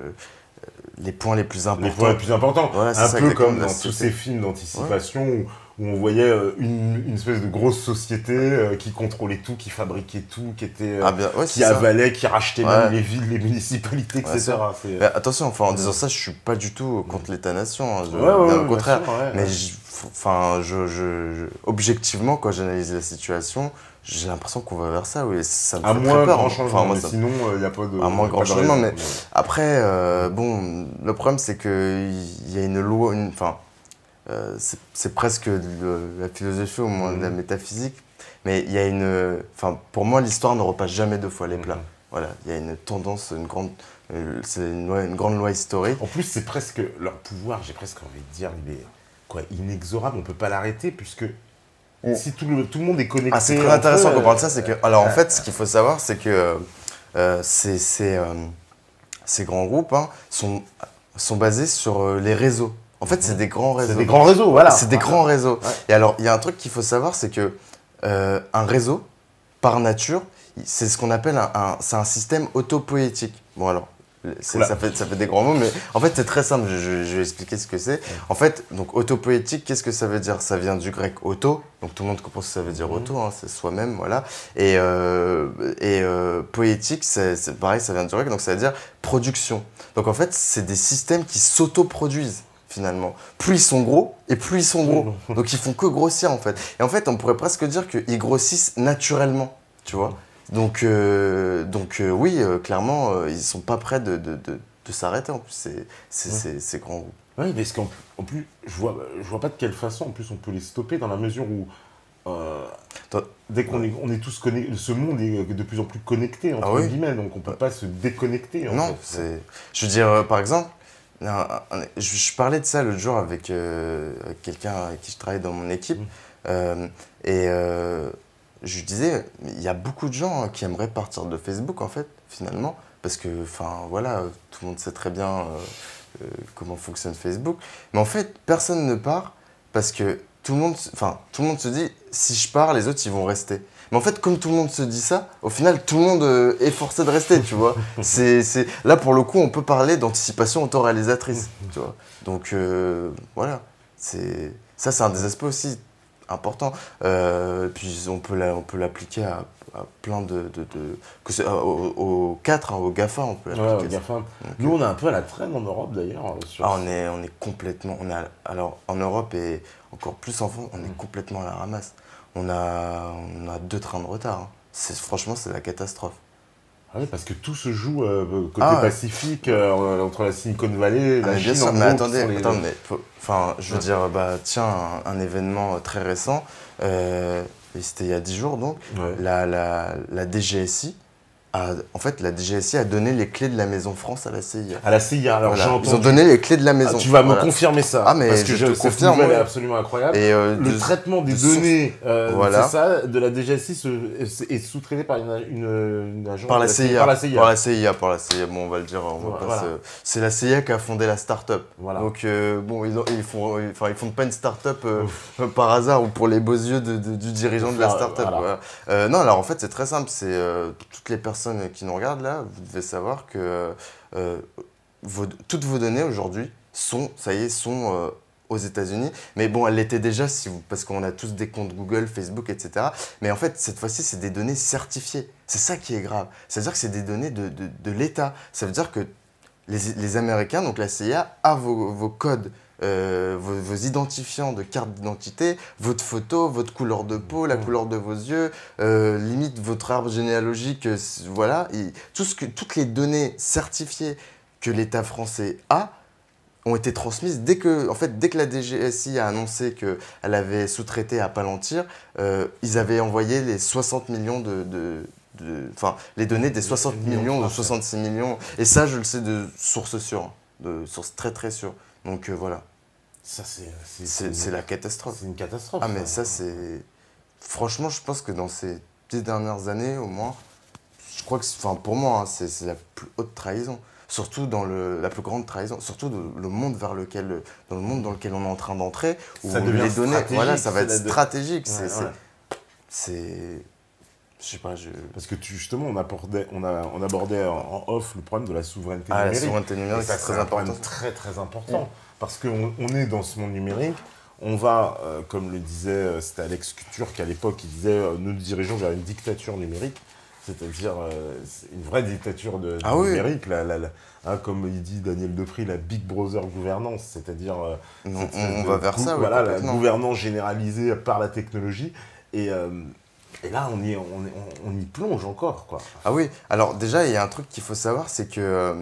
les points les plus importants. Les points les plus importants. Voilà, un peu comme la dans tous ces films d'anticipation où on voyait une espèce de grosse société qui contrôlait tout, qui fabriquait tout, qui était qui avalait, qui rachetait même les villes, les municipalités, etc. Mais attention, enfin, en disant ça, je suis pas du tout contre l'État-nation. Hein, au contraire. Mais objectivement, quand j'analyse la situation, j'ai l'impression qu'on va vers ça. Oui, ça me fait très peur. Grand changement, mais sinon, il n'y a pas de. À moins grand changement, mais après, bon, le problème, c'est qu'il y a une loi. C'est presque la philosophie, au moins de la métaphysique. Mais il y a une. Enfin, pour moi, l'histoire ne repasse jamais deux fois les plats. Voilà, il y a une tendance, c'est une grande loi historique. En plus, c'est presque leur pouvoir, j'ai presque envie de dire, il est inexorable. On ne peut pas l'arrêter puisque si tout le monde est connecté. Ah, c'est très intéressant qu'on parle de ça. C'est que, alors, en fait, ce qu'il faut savoir, c'est que ces grands groupes sont basés sur les réseaux. En fait, c'est des grands réseaux. C'est des grands réseaux, voilà. C'est des grands réseaux. Ouais. Et alors, il y a un truc qu'il faut savoir, c'est que un réseau, par nature, c'est ce qu'on appelle c'est un système autopoétique. Bon, alors, ça fait des grands mots, mais en fait, c'est très simple. Je vais expliquer ce que c'est. En fait, donc, autopoétique, qu'est-ce que ça veut dire? Ça vient du grec auto. Donc, tout le monde comprend ce que ça veut dire auto, hein, c'est soi-même, voilà. Et poétique, c'est pareil, ça vient du grec, donc ça veut dire production. Donc, en fait, c'est des systèmes qui s'autoproduisent. Finalement, plus ils sont gros et plus ils sont gros, donc ils font que grossir en fait. Et en fait, on pourrait presque dire qu'ils grossissent naturellement, tu vois. Donc oui, clairement, ils sont pas prêts de s'arrêter. En plus, c'est grands groupes. Oui, parce qu'en plus, je vois pas de quelle façon. En plus, on peut les stopper dans la mesure où dès qu'on est tous connectés, ce monde est de plus en plus connecté entre guillemets, donc on peut pas se déconnecter. Non, je veux dire, par exemple. Non, je parlais de ça l'autre jour avec quelqu'un avec qui je travaille dans mon équipe je lui disais, il y a beaucoup de gens qui aimeraient partir de Facebook en fait, finalement, parce que, enfin voilà, tout le monde sait très bien comment fonctionne Facebook, mais en fait, personne ne part parce que tout le monde se dit, si je pars, les autres ils vont rester. Mais en fait, comme tout le monde se dit ça, au final, tout le monde est forcé de rester, tu vois. Là, pour le coup, on peut parler d'anticipation autoréalisatrice, tu vois. Donc, voilà. Ça, c'est un des aspects aussi importants. Puis, on peut l'appliquer à plein aux quatre, au GAFA, on peut l'appliquer. Ouais, au GAFA. Nous, on est un peu à la traîne en Europe, d'ailleurs. On est complètement... alors, en Europe et encore plus en France, on est complètement à la ramasse. On a 2 trains de retard. Hein. Franchement, c'est la catastrophe. Ah oui, parce que tout se joue côté Pacifique, entre la Silicon Valley et la Chine. Bien sûr, mais attendez, je veux dire, tiens, un événement très récent, et c'était il y a 10 jours donc, la DGSI, la DGSI a donné les clés de la Maison France à la CIA. À la CIA, alors voilà. Ils ont donné les clés de la maison. Tu vas me confirmer ça. Ah, mais parce que je te confirme. Cette nouvelle est absolument incroyable. Et le traitement des données c'est ça, de la DGSI est sous-traité par une agence. Par la CIA. Par la CIA. Bon, on va le dire. C'est la CIA qui a fondé la start-up. Voilà. Donc, bon, ils font pas une start-up par hasard ou pour les beaux yeux du dirigeant de la start-up. Voilà. Non, alors en fait, c'est très simple. C'est toutes les personnes qui nous regardent là, vous devez savoir que toutes vos données aujourd'hui sont aux États-Unis. Mais bon, elles l'étaient déjà parce qu'on a tous des comptes Google, Facebook, etc. Mais en fait, cette fois-ci, c'est des données certifiées. C'est ça qui est grave. C'est-à-dire que c'est des données de l'État. Ça veut dire que les Américains, donc la CIA, a vos codes. Vos identifiants de carte d'identité, votre photo, votre couleur de peau, la couleur de vos yeux, limite votre arbre généalogique, voilà. Et toutes les données certifiées que l'État français a ont été transmises dès que la DGSI a annoncé qu'elle avait sous-traité à Palantir, ils avaient envoyé les 60 millions les données des 60 millions ou 66 millions. Et ça, je le sais de sources sûres, de sources très très sûres. Donc voilà. Ça, c'est la catastrophe. C'est une catastrophe. Ah, mais ça, c'est... Franchement, je pense que dans ces 10 dernières années, au moins, je crois que, pour moi, hein, c'est la plus haute trahison. Surtout la plus grande trahison. Surtout dans le monde dans lequel on est en train d'entrer. Où ça devient les données, voilà, ça va être stratégique. stratégique. Je sais pas, Parce que justement, on abordait en off le problème de la souveraineté la numérique. souveraineté numérique, c'est très important. Très très important. Parce qu'on est dans ce monde numérique, on va, comme le disait, c'était Alex Couture qu'à l'époque, il disait nous nous dirigeons vers une dictature numérique, c'est-à-dire une vraie dictature numérique, comme il dit Daniel Depree, la Big Brother gouvernance, c'est-à-dire on va vers ça. Voilà, la gouvernance généralisée par la technologie. Et là, on y plonge encore, quoi. Ah oui, alors déjà, il y a un truc qu'il faut savoir, c'est que,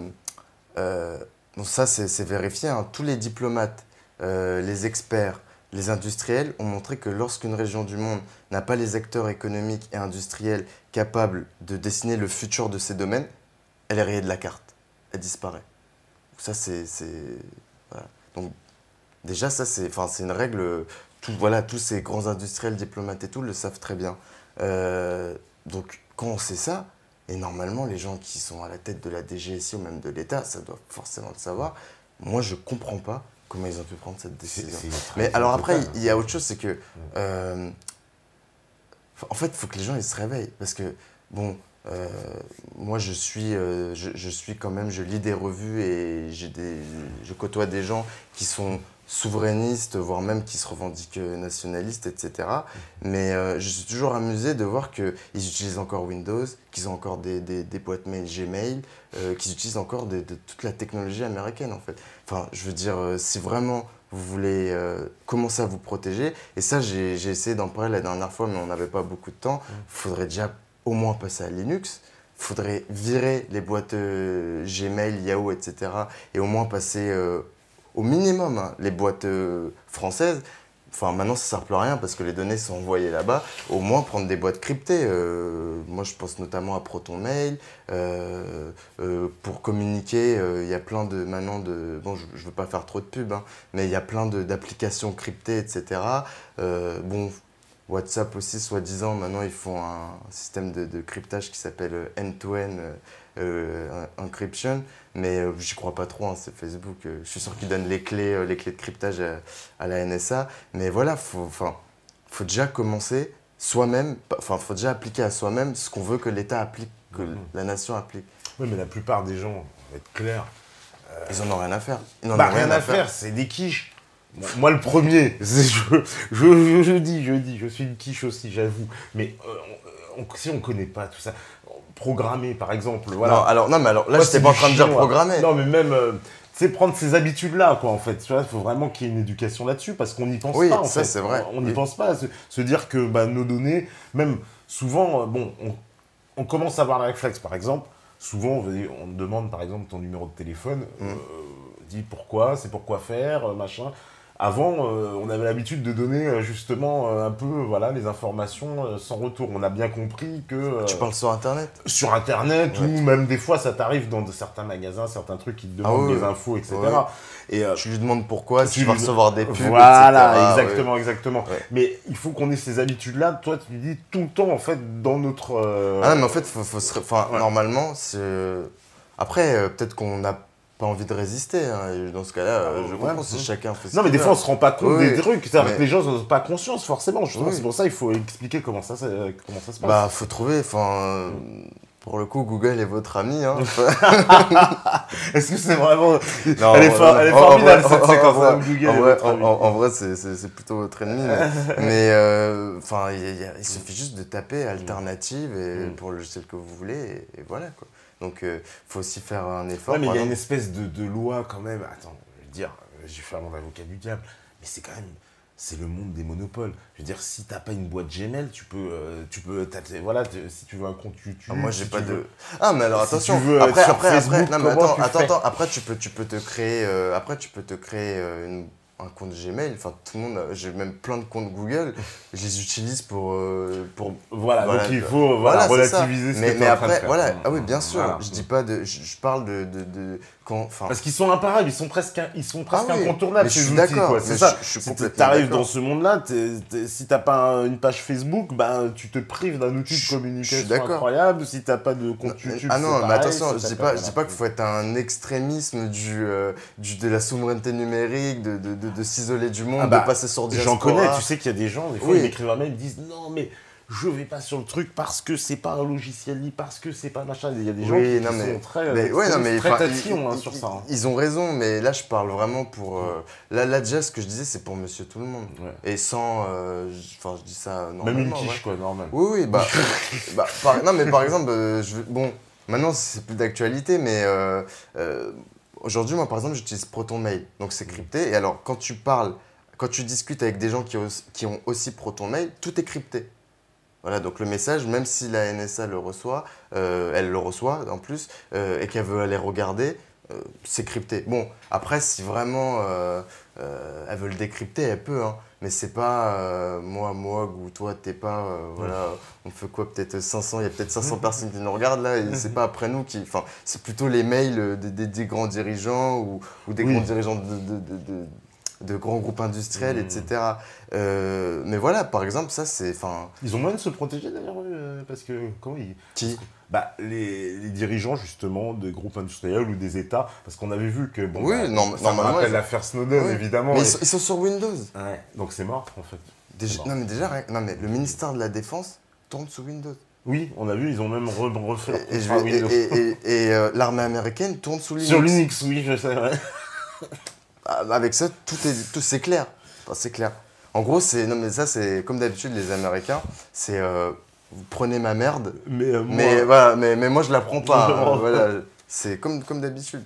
bon, ça c'est vérifié, hein, tous les diplomates, les experts, les industriels ont montré que lorsqu'une région du monde n'a pas les acteurs économiques et industriels capables de dessiner le futur de ces domaines, elle est rayée de la carte, elle disparaît. Ça, voilà. Donc, déjà, ça, c'est une règle, voilà, tous ces grands industriels, diplomates et tout le savent très bien. Donc, quand on sait ça, et normalement, les gens qui sont à la tête de la DGSI ou même de l'État, ça doit forcément le savoir. Moi, je comprends pas comment ils ont pu prendre cette décision. Mais alors après, il y a autre chose, c'est que, en fait, il faut que les gens ils se réveillent. Parce que, bon, moi, je suis quand même, je lis des revues et je côtoie des gens qui sont souverainistes, voire même qui se revendiquent nationalistes, etc. Mais je suis toujours amusé de voir qu'ils utilisent encore Windows, qu'ils ont encore des boîtes mail Gmail, qu'ils utilisent encore de toute la technologie américaine, en fait. Enfin, je veux dire, si vraiment vous voulez commencer à vous protéger, et ça, j'ai essayé d'en parler la dernière fois, mais on n'avait pas beaucoup de temps, il faudrait déjà au moins passer à Linux. Il faudrait virer les boîtes Gmail, Yahoo, etc. Et au moins passer au minimum hein, les boîtes françaises. Enfin, maintenant, ça ne sert plus à rien parce que les données sont envoyées là-bas. Au moins, prendre des boîtes cryptées. Moi, je pense notamment à ProtonMail. Pour communiquer, il y a plein de... Maintenant, bon, je ne veux pas faire trop de pub, hein, mais il y a plein d'applications cryptées, etc. Bon, WhatsApp aussi, soi-disant, maintenant, ils font un système de cryptage qui s'appelle end-to-end encryption. Mais j'y crois pas trop, hein, c'est Facebook. Je suis sûr qu'ils donnent les clés de cryptage à la NSA. Mais voilà, faut déjà commencer soi-même, faut déjà appliquer à soi-même ce qu'on veut que l'État applique, que la nation applique. Oui, mais la plupart des gens, on va être clair. Ils en ont rien à faire. Ils n'en ont rien à faire, c'est des quiches. Moi, le premier, je dis, je suis une quiche aussi, j'avoue. Mais si on ne connaît pas tout ça, programmer par exemple, voilà. Non, mais alors là, je n'étais pas en train de dire programmer. Non, mais même, c'est prendre ces habitudes-là, quoi, en fait. Tu vois, il faut vraiment qu'il y ait une éducation là-dessus, parce qu'on n'y pense pas, en fait. Oui, ça, c'est vrai. On n'y pense pas, se dire que nos données, même souvent, bon, on commence à avoir le réflexe, par exemple. Souvent, on te demande, par exemple, ton numéro de téléphone, dis pourquoi, c'est pourquoi faire, machin. Avant, on avait l'habitude de donner justement un peu voilà, les informations sans retour. On a bien compris que... tu parles sur Internet? Sur Internet, ou même des fois, ça t'arrive dans certains magasins, certains trucs qui te demandent des infos, etc. Et, tu lui demandes pourquoi, si tu vas recevoir des pubs, voilà, etc. exactement. Ouais. Mais il faut qu'on ait ces habitudes-là. Toi, tu lui dis tout le temps, en fait, dans notre... Ah non, mais en fait, normalement, après, peut-être qu'on n'a pas envie de résister. Hein. Et dans ce cas-là, je comprends si chacun fait ça. Non, mais des fois, on se rend pas compte des trucs. C'est-à-dire que les gens n'ont pas conscience, forcément. C'est pour ça qu'il faut expliquer comment ça se passe. Bah, faut trouver. Pour le coup, Google est votre ami. Hein. Est-ce que c'est vraiment... Non, elle est formidable, cette séquence. Google en vrai, c'est plutôt votre ennemi. Mais il suffit juste de taper alternative et pour le logiciel que vous voulez. Et voilà, quoi. Donc, il faut aussi faire un effort. Ouais, mais il y a une espèce de loi quand même. Attends, je veux dire, je vais faire mon avocat du diable, mais c'est quand même... C'est le monde des monopoles. Je veux dire, si t'as pas une boîte Gmail, tu peux voilà, si tu veux un compte YouTube. Moi, j'ai si pas tu de. veux, Ah, mais alors attention. Si tu veux après, Facebook, non, mais attends. Après, tu peux te créer. Un compte Gmail, enfin tout le monde, j'ai même plein de comptes Google, je les utilise pour voilà, donc il faut relativiser ce que tu es en train de faire. Voilà, ah oui, bien sûr, je dis pas je parle parce qu'ils sont imparables, ils sont presque incontournables ces outils, quoi. C'est ça. Si tu arrives dans ce monde-là, si t'as pas une page Facebook, tu te prives d'un outil de communication incroyable. Si t'as pas de compte YouTube, ah non, mais attention, je dis pas qu'il faut être un extrémisme de la souveraineté numérique, de s'isoler du monde, de passer sur Diaspora. J'en connais, tu sais qu'il y a des gens, des fois ils m'écrivent un mail, ils me disent non mais je vais pas sur le truc parce que c'est pas un logiciel ni parce que c'est pas machin. Il y a des gens Oui, qui non, sont très, enfin, tatillons sur ça. Hein. Ils ont raison, mais là, je parle vraiment pour... là, déjà, ce que je disais, c'est pour monsieur tout le monde. Ouais. Et sans... Enfin, je dis ça normalement. Même une quiche, ouais. quoi, normal. Oui, bah... non, mais par exemple, bon, maintenant, c'est plus d'actualité, mais... aujourd'hui, moi, par exemple, j'utilise ProtonMail. Donc, c'est crypté. Et alors, quand tu discutes avec des gens qui ont aussi ProtonMail, tout est crypté. Voilà, donc le message, même si la NSA le reçoit, elle le reçoit en plus, et qu'elle veut aller regarder, c'est crypté. Bon, après, si vraiment elle veut le décrypter, elle peut, hein, mais c'est pas moi, ou toi, t'es pas, voilà, on fait quoi, peut-être 500, il y a peut-être 500 personnes qui nous regardent là, et c'est pas après nous qui. Enfin, c'est plutôt les mails des grands dirigeants ou des grands dirigeants de grands groupes industriels, etc. Mais voilà, par exemple, ça c'est... Ils ont moyen de se protéger d'ailleurs, parce que... Comment ils... Qui? Bah, les dirigeants justement de groupes industriels ou des États, parce qu'on avait vu que... Bon, oui, ça me normalement... rappelle l'affaire Snowden, oui. évidemment. Mais ils sont sur Windows. Ouais, donc c'est mort en fait. Non mais déjà, non, mais le ministère de la Défense tourne sous Windows. Oui, on a vu, ils ont même refait Windows. Et l'armée américaine tourne sous Linux. Sur Linux, oui, je sais, ouais. Avec ça, tout c'est clair. Enfin, c'est clair. En gros, non mais ça, c'est comme d'habitude, les Américains, c'est vous prenez ma merde, mais moi je la prends pas. Voilà, c'est comme d'habitude.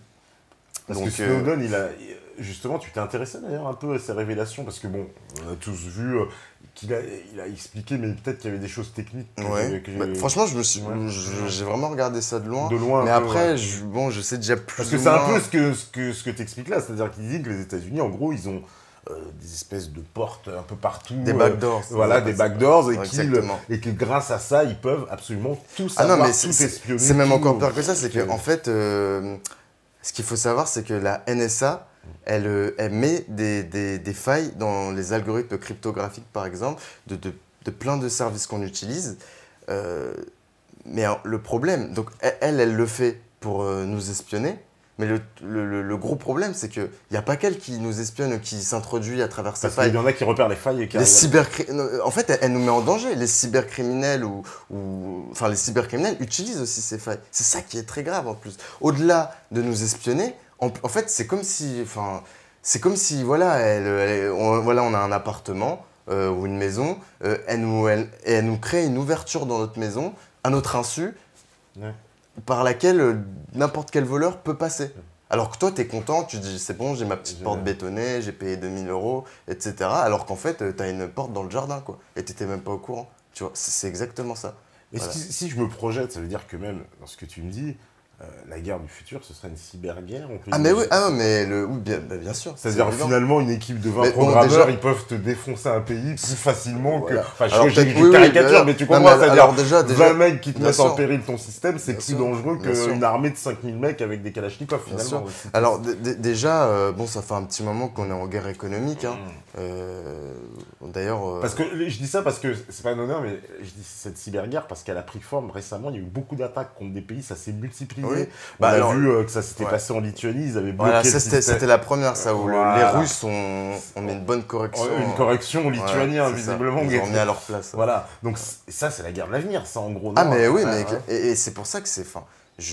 Parce que Snowden, justement, tu t'es intéressé d'ailleurs un peu à ces révélations, parce que bon, on a tous vu qu'il a expliqué, mais peut-être qu'il y avait des choses techniques. Franchement, j'ai vraiment regardé ça de loin. Mais peu, après, je sais déjà plus. Parce que c'est un peu ce que tu expliques là, c'est-à-dire qu'il dit que les États-Unis, en gros, ils ont des espèces de portes un peu partout. Des backdoors. Voilà, des backdoors, et que grâce à ça, ils peuvent absolument tout savoir, tout espionner. C'est même encore pire que ça, c'est qu'en fait, ce qu'il faut savoir, c'est que la NSA, elle met des failles dans les algorithmes cryptographiques, par exemple, de plein de services qu'on utilise. Mais le problème, donc elle le fait pour nous espionner, mais le gros problème, c'est qu'il n'y a pas qu'elle qui nous espionne, qui s'introduit à travers ces failles. Parce qu'il y en a qui repèrent les failles et qui En fait, elle nous met en danger. Les cybercriminels enfin, les cybercriminels utilisent aussi ces failles. C'est ça qui est très grave en plus. Au-delà de nous espionner, en fait, c'est comme si, voilà, on a un appartement ou une maison, elle nous crée une ouverture dans notre maison, à notre insu, par laquelle n'importe quel voleur peut passer. Alors que toi, tu es content, tu dis c'est bon, j'ai ma petite porte bétonnée, j'ai payé 2000 €, etc. Alors qu'en fait, tu as une porte dans le jardin, quoi. Et tu n'étais même pas au courant. Tu vois, c'est exactement ça. Et voilà. Si je me projette, ça veut dire que même dans ce que tu me dis, la guerre du futur, ce serait une cyberguerre. Bien sûr. C'est-à-dire finalement une équipe de 20 programmeurs, ils peuvent te défoncer un pays plus facilement que... Enfin, je caricature, mais tu comprends, c'est-à-dire 20 mecs qui te mettent en péril ton système, c'est plus dangereux qu'une armée de 5000 mecs avec des kalachnikovs, finalement. Alors déjà, bon, ça fait un petit moment qu'on est en guerre économique. Hein. D'ailleurs... Parce que je dis ça parce que, c'est pas un honneur, mais je dis cette cyberguerre parce qu'elle a pris forme récemment, il y a eu beaucoup d'attaques contre des pays, ça s'est multiplié. Oui. On a vu que ça s'était passé en Lituanie, ils avaient bloqué le système. C'était la première, ça, où les Russes ont mis une bonne correction. Une correction aux Lituaniens, visiblement. Ils ont remis à leur place. Voilà, donc ça, c'est la guerre de l'avenir, ça, en gros. Mais oui, et c'est pour ça que c'est... Je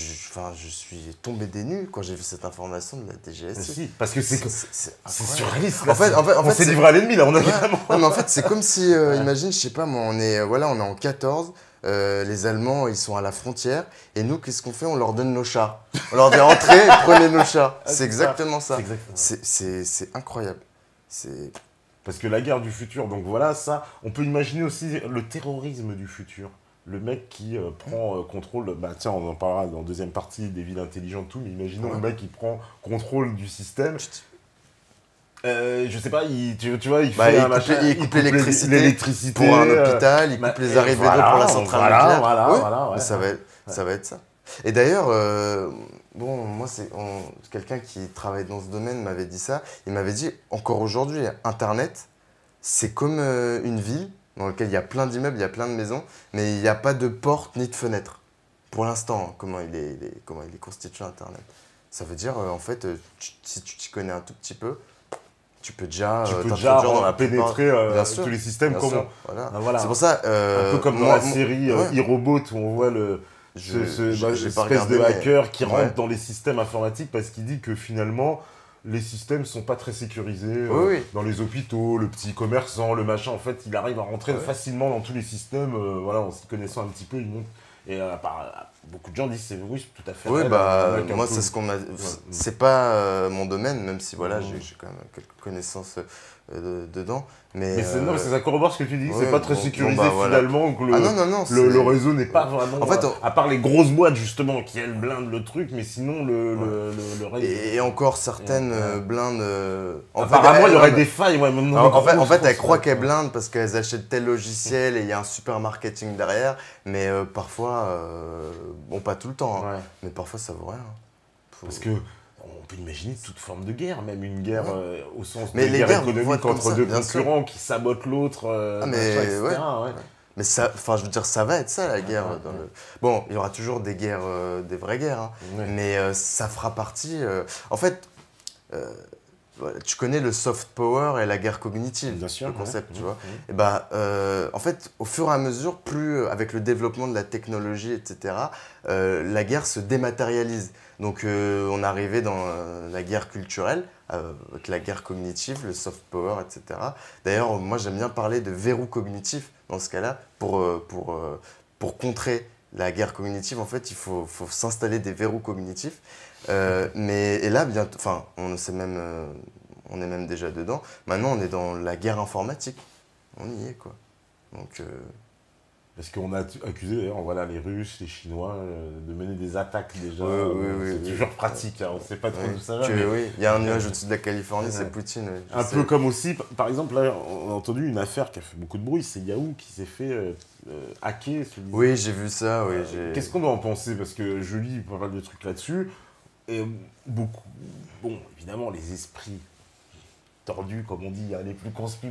suis tombé des nues quand j'ai vu cette information de la DGSI. Si, parce que c'est surréaliste. En fait, on s'est livré à l'ennemi, là. On a vraiment... Non, mais en fait, c'est comme si, imagine, je sais pas, moi, on est en 14, les Allemands, ils sont à la frontière, et nous, qu'est-ce qu'on fait? On leur donne nos chars. On leur dit, entrez, prenez nos chars. C'est exactement ça. C'est incroyable. Parce que la guerre du futur, donc voilà, ça, on peut imaginer aussi le terrorisme du futur. Le mec qui prend contrôle, tiens, on en parlera dans la deuxième partie des villes intelligentes, tout, mais imaginons le mec qui prend contrôle du système. Je sais pas, tu vois, il fait un machin, il coupe l'électricité pour un hôpital, il coupe les arrivées d'eau pour la centrale nucléaire. Voilà. Ça va être ça. Et d'ailleurs, bon, moi, quelqu'un qui travaille dans ce domaine m'avait dit ça. Il m'avait dit, encore aujourd'hui, Internet, c'est comme une ville dans laquelle il y a plein d'immeubles, il y a plein de maisons, mais il n'y a pas de porte ni de fenêtre. Pour l'instant, comment il est constitué Internet. Ça veut dire, en fait, si tu t'y connais un tout petit peu, tu peux déjà t'introduire dans la pénétrer tous les systèmes. Comment voilà. Voilà. C'est pour ça. Un peu comme dans la série e-Robot où on voit espèce de hacker qui rentre dans les systèmes informatiques parce qu'il dit que finalement les systèmes sont pas très sécurisés dans les hôpitaux, le petit commerçant, le machin. En fait, il arrive à rentrer facilement dans tous les systèmes. Voilà, en s'y connaissant un petit peu, il monte. Et beaucoup de gens disent c'est tout à fait. Oui, moi c'est ce qu'on m'a. C'est pas mon domaine, même si voilà, j'ai quand même quelques connaissances dedans. Mais ça corrobore ce que tu dis, c'est pas très sécurisé finalement. Que le réseau n'est pas vraiment. En fait, à part les grosses boîtes justement qui elles blindent le truc, mais sinon le reste. Et encore certaines blindent. Apparemment, il y aurait des failles. En fait, elles croient qu'elles blindent parce qu'elles achètent tel logiciel et il y a un super marketing derrière. Mais parfois, bon, pas tout le temps, mais parfois ça vaut rien. Parce que on peut imaginer toute forme de guerre, même une guerre au sens de guerre économique entre deux concurrents qui sabotent l'autre, etc. Mais ça, je veux dire, ça va être ça la guerre. Bon, il y aura toujours des guerres, des vraies guerres, mais ça fera partie. En fait, tu connais le soft power et la guerre cognitive, bien sûr, le concept, tu vois. Et en fait, au fur et à mesure, plus avec le développement de la technologie, etc., la guerre se dématérialise. Donc, on est arrivé dans la guerre culturelle, avec la guerre cognitive, le soft power, etc. D'ailleurs, moi, j'aime bien parler de verrou cognitif dans ce cas-là, pour contrer la guerre cognitive. En fait, il faut s'installer des verrous cognitifs. Et là, on est même déjà dedans. Maintenant, on est dans la guerre informatique. On y est, quoi. Donc, parce qu'on a accusé d'ailleurs, voilà, les Russes, les Chinois, de mener des attaques déjà. C'est toujours pratique, on ne sait pas trop d'où ça va. Il y a un nuage au-dessus de la Californie, c'est Poutine. Un peu comme aussi, par exemple, là, on a entendu une affaire qui a fait beaucoup de bruit, c'est Yahoo qui s'est fait hacker. Oui, j'ai vu ça. Qu'est-ce qu'on doit en penser? Parce que je lis pas mal de trucs là-dessus. Et beaucoup, bon, évidemment, les esprits tordus, comme on dit, les plus conspis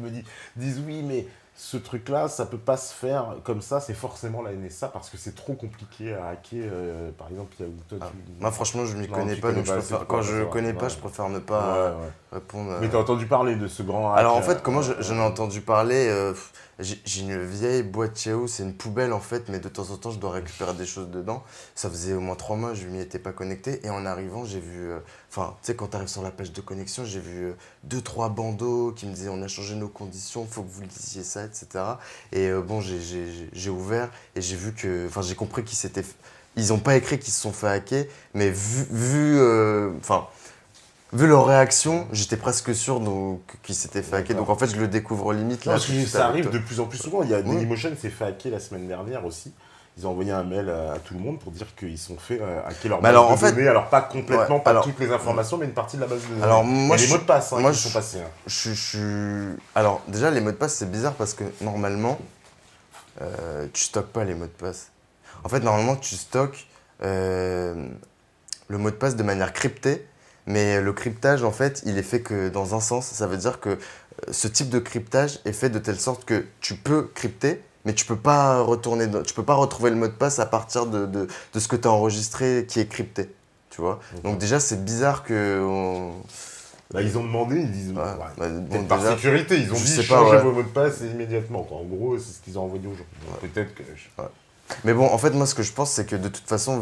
disent oui, mais ce truc-là, ça peut pas se faire comme ça, c'est forcément la NSA parce que c'est trop compliqué à hacker. Par exemple, il y a moi, franchement, je m'y connais pas, donc quand je connais pas, je préfère ne pas répondre. Mais tu as entendu parler de ce grand hack? Alors, en fait, comment j'en ai entendu parler j'ai une vieille boîte Yahoo, c'est une poubelle en fait, mais de temps en temps, je dois récupérer des choses dedans. Ça faisait au moins 3 mois, je m'y étais pas connecté. Et en arrivant, j'ai vu, tu sais, quand tu arrives sur la page de connexion, j'ai vu 2-3 bandeaux qui me disaient on a changé nos conditions, faut que vous lisiez ça, etc. Et bon, j'ai ouvert et j'ai vu que, j'ai compris qu'ils s'étaient. Ils n'ont pas écrit qu'ils se sont fait hacker, mais vu leur réaction, j'étais presque sûr qu'ils s'étaient fait hacker. Donc en fait, je le découvre limite là. Parce que ça arrive de plus en plus souvent. Il y a Dailymotion s'est fait hacker la semaine dernière aussi. Ils ont envoyé un mail à tout le monde pour dire qu'ils sont fait hacker leur base de données. Alors pas complètement, pas toutes les informations, mais une partie de la base de données. Alors moi, les mots de passe qui sont passés. Alors déjà, les mots de passe, c'est bizarre parce que normalement, tu stockes pas les mots de passe. En fait, normalement, tu stockes le mot de passe de manière cryptée. Mais le cryptage, en fait, il est fait que dans un sens. Ça veut dire que ce type de cryptage est fait de telle sorte que tu peux crypter, mais tu peux pas retrouver le mot de passe à partir de ce que tu as enregistré qui est crypté. Tu vois. Donc déjà, c'est bizarre que... ils ont demandé, ils disent, par sécurité, ils ont dit changez vos mots de passe immédiatement. En gros, c'est ce qu'ils ont envoyé aujourd'hui. Peut-être que... Mais bon, en fait, moi, ce que je pense, c'est que de toute façon,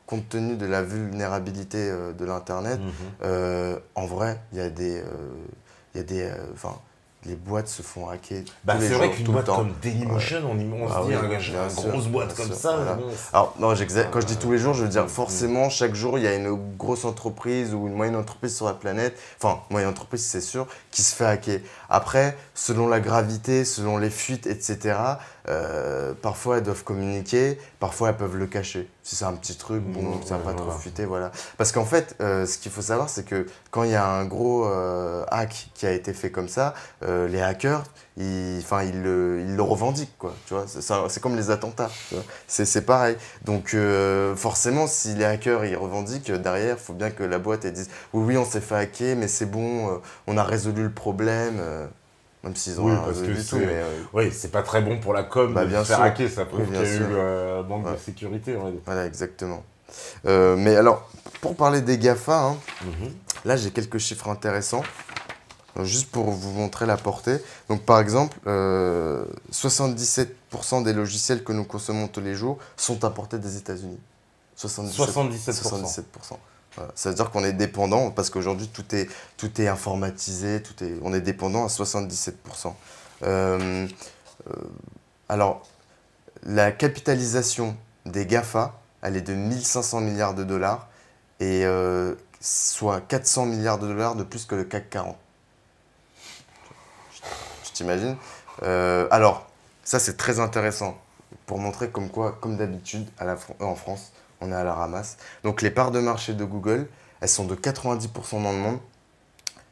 compte tenu de la vulnérabilité de l'Internet, en vrai, il y a des... les boîtes se font hacker tous les jours, c'est vrai qu'une boîte temps. Comme Dailymotion, on se dit, une grosse boîte comme ça. Voilà. Alors, non, quand je dis tous les jours, je veux dire forcément, chaque jour, il y a une grosse entreprise ou une moyenne entreprise sur la planète, moyenne entreprise, c'est sûr, qui se fait hacker. Après, selon la gravité, selon les fuites, etc., parfois, elles doivent communiquer, parfois, elles peuvent le cacher. Si c'est un petit truc, ça va pas trop fuiter, voilà. Parce qu'en fait, ce qu'il faut savoir, c'est que quand il y a un gros hack qui a été fait comme ça, les hackers, ils le revendiquent, quoi. Tu vois, c'est comme les attentats. C'est pareil. Donc, forcément, si les hackers ils revendiquent, derrière, il faut bien que la boîte elle dise oui, on s'est fait hacker, mais c'est bon, on a résolu le problème. Même s'ils ont rien résolu du tout. Oui, c'est pas très bon pour la com de se faire hacker. Ça prouve qu'il y a eu manque de sécurité. Voilà, exactement. Mais alors, pour parler des GAFA, là, j'ai quelques chiffres intéressants, juste pour vous montrer la portée. Donc, par exemple, 77% des logiciels que nous consommons tous les jours sont importés des États-Unis. 77%. Voilà. Ça veut dire qu'on est dépendant, parce qu'aujourd'hui, tout est informatisé, on est dépendant à 77%. Alors, la capitalisation des GAFA, elle est de 1500 milliards de dollars, et soit 400 milliards de dollars de plus que le CAC 40. Tu t'imagines? Alors, ça c'est très intéressant, pour montrer comme quoi, comme d'habitude, en France, on est à la ramasse. Donc les parts de marché de Google, elles sont de 90% dans le monde,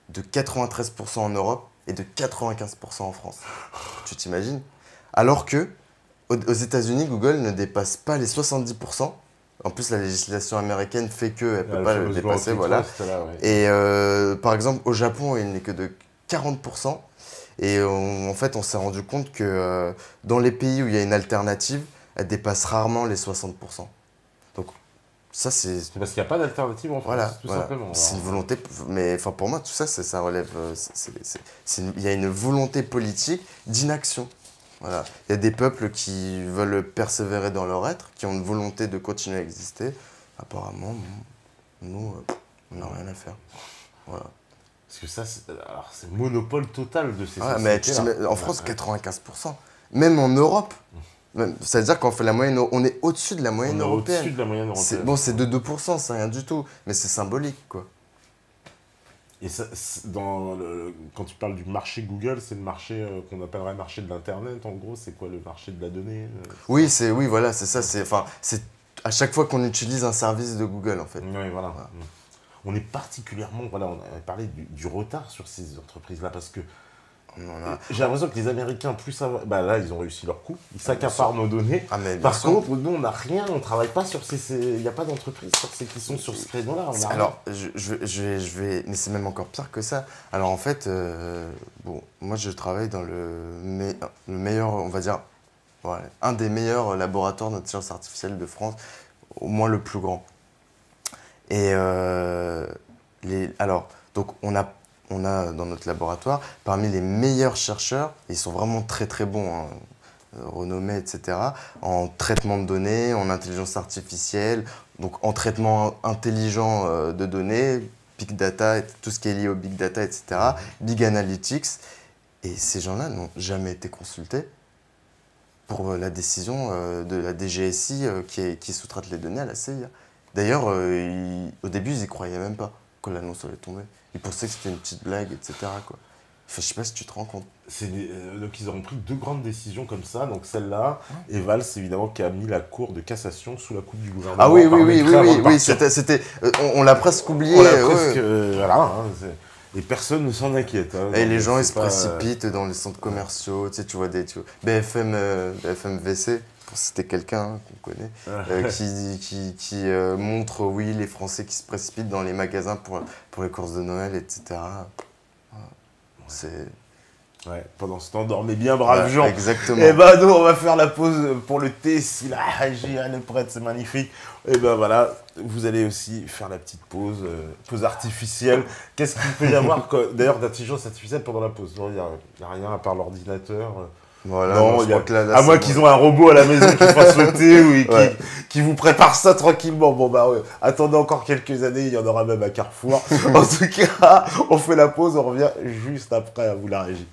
de 93% en Europe et de 95% en France. Tu t'imagines? Alors que aux États-Unis, Google ne dépasse pas les 70%. En plus, la législation américaine fait qu'elle ne peut pas le dépasser. Voilà. Et par exemple, au Japon, il n'est que de 40%. Et en fait, on s'est rendu compte que dans les pays où il y a une alternative, elle dépasse rarement les 60%. Donc, ça, c'est parce qu'il n'y a pas d'alternative en France, voilà, tout simplement. C'est une volonté, mais enfin, pour moi, tout ça, ça relève. Il y a une volonté politique d'inaction. Voilà. Il y a des peuples qui veulent persévérer dans leur être, qui ont une volonté de continuer à exister. Apparemment, nous, on n'a rien à faire. Voilà. Parce que ça, c'est monopole total de ces sociétés-là. En France, 95%. Même en Europe. Ça veut dire qu'on fait la moyenne, on est au-dessus de la moyenne européenne. Au-dessus de la moyenne européenne. Bon, c'est de 2%, c'est rien du tout. Mais c'est symbolique, quoi. Et ça, quand tu parles du marché Google, c'est le marché qu'on appellerait marché de l'Internet, en gros, c'est quoi le marché de la donnée? Oui, voilà, c'est ça. C'est à chaque fois qu'on utilise un service de Google, en fait. Oui, voilà. On est particulièrement, voilà, on a parlé du retard sur ces entreprises-là, parce que j'ai l'impression que les Américains, plus ça va, là, ils ont réussi leur coup, ils s'accaparent nos données. Par contre, nous, on n'a rien, on ne travaille pas sur il n'y a pas d'entreprise qui sont sur ce créneau-là. Alors, je vais, mais c'est même encore pire que ça. Alors, en fait, moi, je travaille dans le meilleur, on va dire, voilà, un des meilleurs laboratoires d'intelligence artificielle de France, au moins le plus grand. Et donc on a dans notre laboratoire, parmi les meilleurs chercheurs, ils sont vraiment très très bons, hein, renommés, etc., en traitement de données, en intelligence artificielle, donc en traitement intelligent de données, big data, tout ce qui est lié au big data, etc., big analytics. Et ces gens-là n'ont jamais été consultés pour la décision de la DGSI qui sous-traite les données à la CIA. D'ailleurs, au début, ils n'y croyaient même pas quand l'annonce allait tomber. Ils pensaient que c'était une petite blague, etc., quoi. Enfin, je sais pas si tu te rends compte. Donc, ils auront pris deux grandes décisions comme ça. Donc, celle-là, et Valls, évidemment, qui a mis la Cour de cassation sous la coupe du gouvernement. Ah oui, on l'a presque oublié. On l'a presque, voilà. Et personne ne s'en inquiète. Hein, et les gens, ils se précipitent dans les centres commerciaux. Tu vois, BFM VC, pour citer quelqu'un qu'on connaît, qui montre, oui, les Français qui se précipitent dans les magasins pour les courses de Noël, etc. Ouais, pendant ce temps, dormez bien, braves gens. Exactement. Et nous, on va faire la pause pour le thé. Si la Haji, elle est prête, c'est magnifique. Et voilà, vous allez aussi faire la petite pause artificielle. Qu'est-ce qu'il peut y avoir, d'ailleurs, d'intelligence artificielle pendant la pause? Non, il n'y a rien à part l'ordinateur. Voilà, non, à moins qu'ils ont un robot à la maison qui fasse le thé ou qui vous prépare ça tranquillement. Bon, attendez encore quelques années, il y en aura même à Carrefour. En tout cas, on fait la pause, on revient juste après, à vous la régie.